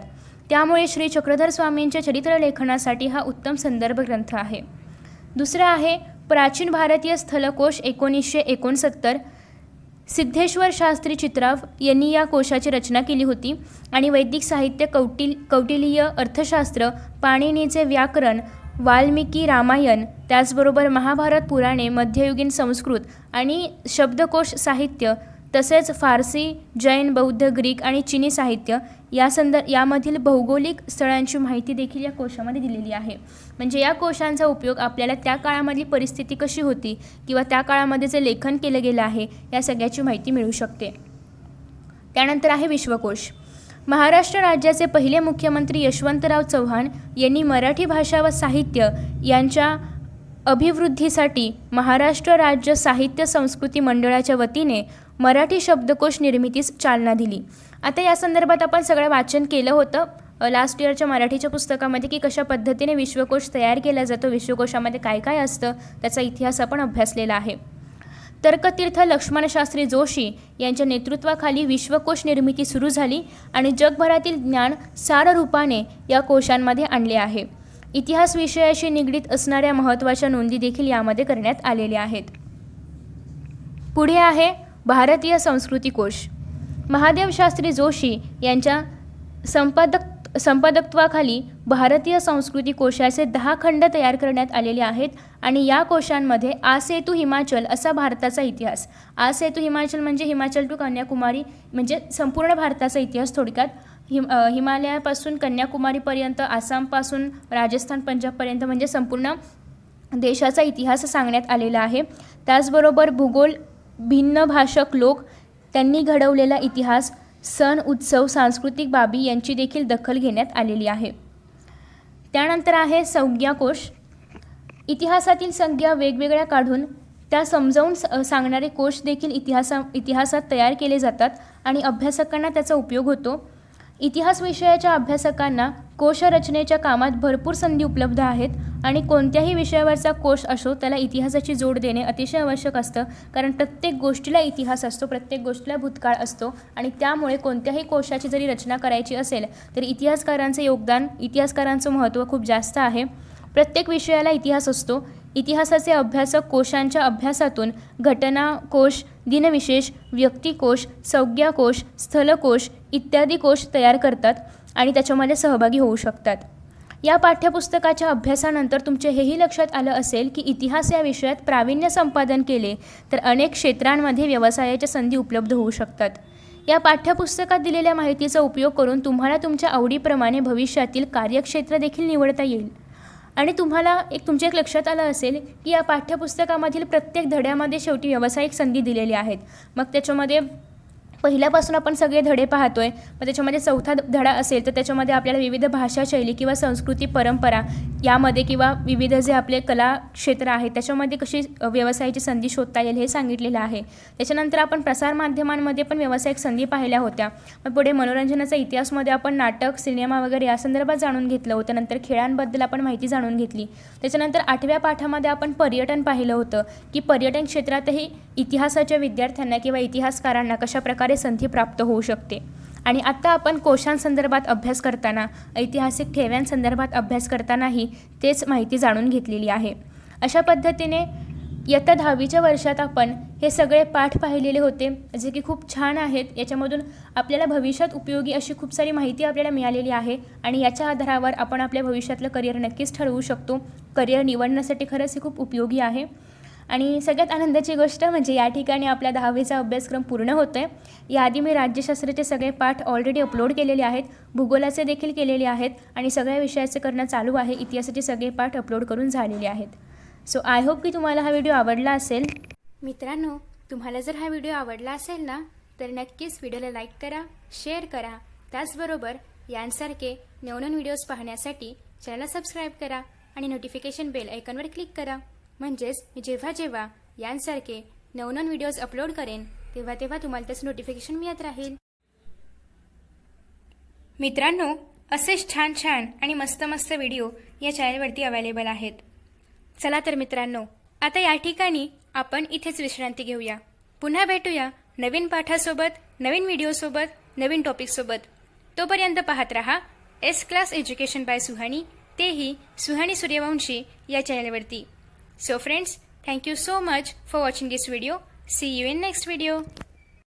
त्यामुळे श्री चक्रधर स्वामींच्या चरित्रलेखनासाठी हा उत्तम संदर्भ ग्रंथ आहे. दुसरा आहे प्राचीन भारतीय स्थलकोश 1969. सिद्धेश्वर शास्त्री चितराव यांनी या कोशाची रचना केली होती आणि वैदिक साहित्य, कौटिल्य अर्थशास्त्र, पाणिनीचे व्याकरण, वाल्मिकी रामायण, त्याचबरोबर महाभारत पुराणे, मध्ययुगीन संस्कृत आणि शब्दकोश साहित्य, तसेच फारसी, जैन, बौद्ध, ग्रीक आणि चिनी साहित्य यामधील भौगोलिक स्थळांची माहिती देखील या कोशामध्ये दिलेली आहे. म्हणजे या कोशांचा उपयोग आपल्याला त्या काळामधली परिस्थिती कशी होती किंवा त्या काळामध्ये जे लेखन केलं गेलं आहे या सगळ्याची माहिती मिळू शकते. त्यानंतर आहे विश्वकोश. महाराष्ट्र राज्याचे पहिले मुख्यमंत्री यशवंतराव चव्हाण यांनी मराठी भाषा व साहित्य यांच्या अभिवृद्धीसाठी महाराष्ट्र राज्य साहित्य संस्कृती मंडळाच्या वतीने मराठी शब्दकोश निर्मितीस चालना दिली. आता या संदर्भात आपण सगळं वाचन केलं होतं लास्ट इयरच्या मराठीच्या पुस्तकामध्ये की कशा पद्धतीने विश्वकोश तयार केला जातो, विश्वकोशामध्ये काय काय असतं त्याचा इतिहास आपण अभ्यासलेला आहे. तर्कतीर्थ लक्ष्मणशास्त्री जोशी यांच्या नेतृत्वाखाली विश्वकोश निर्मिती सुरू झाली आणि जगभरातील ज्ञान सार रूपाने या कोशांमध्ये आणले आहे. इतिहास विषयाशी निगडीत असणाऱ्या महत्त्वाच्या नोंदी देखील यामध्ये करण्यात आलेल्या आहेत. पुढे आहे भारतीय संस्कृती कोश. महादेव शास्त्री जोशी यांच्या संपादकत्वाखाली भारतीय संस्कृती कोशाचे 10 खंड तयार करण्यात आलेले आहेत आणि या कोशांमध्ये आसेतू हिमाचल असा भारताचा इतिहास, आसेतू हिमाचल म्हणजे हिमाचल टू कन्याकुमारी म्हणजे संपूर्ण भारताचा इतिहास थोडक्यात, हिमालयापासून कन्याकुमारीपर्यंत, आसामपासून राजस्थान पंजाबपर्यंत म्हणजे संपूर्ण देशाचा इतिहास सांगण्यात आलेला आहे. त्याचबरोबर भूगोल, भिन्न भाषक लोक, त्यांनी घडवलेला इतिहास, सण, उत्सव, सांस्कृतिक बाबी यांची देखील दखल घेण्यात आलेली आहे. त्यानंतर आहे संज्ञाकोश. इतिहासातील संज्ञा वेगवेगळ्या काढून त्या समजावून सांगणारे कोश देखील इतिहासात तयार केले जातात आणि अभ्यासकांना त्याचा उपयोग होतो. इतिहास विषयाच्या अभ्यासकांना कोश रचनेच्या कामात भरपूर संधी उपलब्ध आहेत आणि कोणत्याही विषयावरचा कोश असो त्याला इतिहासाची जोड देणे अतिशय आवश्यक असतं, कारण प्रत्येक गोष्टीला इतिहास असतो, प्रत्येक गोष्टीला भूतकाळ असतो आणि त्यामुळे कोणत्याही कोशाची जरी रचना करायची असेल तरी इतिहासकारांचे योगदान, इतिहासकारांचं महत्त्व खूप जास्त आहे. प्रत्येक विषयाला इतिहास असतो. इतिहासाचे अभ्यासक कोशांच्या अभ्यासातून घटना कोश, दिनविशेष, व्यक्तिकोश, संज्ञाकोश, स्थलकोश इत्यादी कोश तयार करतात आणि त्याच्यामध्ये सहभागी होऊ शकतात. या पाठ्यपुस्तकाच्या अभ्यासानंतर तुमचे हेही लक्षात आलं असेल की इतिहास या विषयात प्रावीण्य संपादन केले तर अनेक क्षेत्रांमध्ये व्यवसायाच्या संधी उपलब्ध होऊ शकतात. या पाठ्यपुस्तकात दिलेल्या माहितीचा उपयोग करून तुम्हाला तुमच्या आवडीप्रमाणे भविष्यातील कार्यक्षेत्र देखील निवडता येईल. आणि तुम्हाला तुमच्या एक लक्षात आलं असेल की या पाठ्यपुस्तकामधील प्रत्येक धड्यामध्ये शेवटी व्यावसायिक संधी दिलेल्या आहेत. मग त्याच्यामध्ये पहिल्यापासून आपण सगळे धडे पाहतोय, मग त्याच्यामध्ये चौथा धडा असेल तर त्याच्यामध्ये आपल्याला विविध भाषा शैली किंवा संस्कृती परंपरा यामध्ये किंवा विविध जे आपले कला क्षेत्र आहे त्याच्यामध्ये कशी व्यवसायाची संधी शोधता येईल हे सांगितलेलं आहे. त्याच्यानंतर आपण प्रसारमाध्यमांमध्ये पण व्यावसायिक संधी पाहिल्या होत्या. मग पुढे मनोरंजनाचा इतिहासमध्ये आपण नाटक, सिनेमा वगैरे या संदर्भात जाणून घेतलं होतं. नंतर खेळांबद्दल आपण माहिती जाणून घेतली. त्याच्यानंतर 8व्या पाठामध्ये आपण पर्यटन पाहिलं होतं की पर्यटन क्षेत्रातही इतिहासाच्या विद्यार्थ्यांना किंवा इतिहासकारांना कशा प्रकारे संधी प्राप्त होऊ शकते. आणि आत्ता आपण कोशांसंदर्भात अभ्यास करताना, ऐतिहासिक ठेव्यांसंदर्भात अभ्यास करतानाही तेच माहिती जाणून घेतलेली आहे. अशा पद्धतीने इयत्ता 10वीच्या वर्षात आपण हे सगळे पाठ पाहिलेले होते, जे की खूप छान आहेत. याच्यामधून आपल्याला भविष्यात उपयोगी अशी खूप सारी माहिती आपल्याला मिळालेली आहे आणि याच्या आधारावर आपण आपल्या भविष्यातलं करिअर नक्कीच ठरवू शकतो. करिअर निवडण्यासाठी खरंच हे खूप उपयोगी आहे. आणि सगळ्यात आनंदाची गोष्ट म्हणजे या ठिकाणी आपल्या 10वीचा अभ्यासक्रम पूर्ण होतो आहे. याआधी मी राज्यशास्त्राचे सगळे पाठ ऑलरेडी अपलोड केलेले आहेत, भूगोलाचे देखील केलेले आहेत आणि सगळ्या विषयाचे करणं चालू आहे. इतिहासाचे सगळे पाठ अपलोड करून झालेले आहेत. सो आय होप की तुम्हाला हा व्हिडिओ आवडला असेल. मित्रांनो, तुम्हाला जर हा व्हिडिओ आवडला असेल ना तर नक्कीच व्हिडिओला लाईक करा, शेअर करा. त्याचबरोबर यांसारखे नवनवीन व्हिडिओज पाहण्यासाठी चॅनलला सबस्क्राईब करा आणि नोटिफिकेशन बेल आयकॉनवर क्लिक करा. म्हणजेच मी जेव्हा यांसारखे नवनवीन व्हिडिओज अपलोड करेन तेव्हा तुम्हाला त्याचं नोटिफिकेशन मिळत राहील. मित्रांनो, असेच छान आणि मस्त व्हिडिओ या चॅनलवरती अवेलेबल आहेत. चला तर मित्रांनो, आता या ठिकाणी आपण इथेच विश्रांती घेऊया. पुन्हा भेटूया नवीन पाठासोबत, नवीन व्हिडिओसोबत, नवीन टॉपिकसोबत. तोपर्यंत पाहत रहा S class education by Suhani, तेही सुहानी सूर्यवंशी या चॅनलवरती. So friends, thank you so much for watching this video. See you in next video.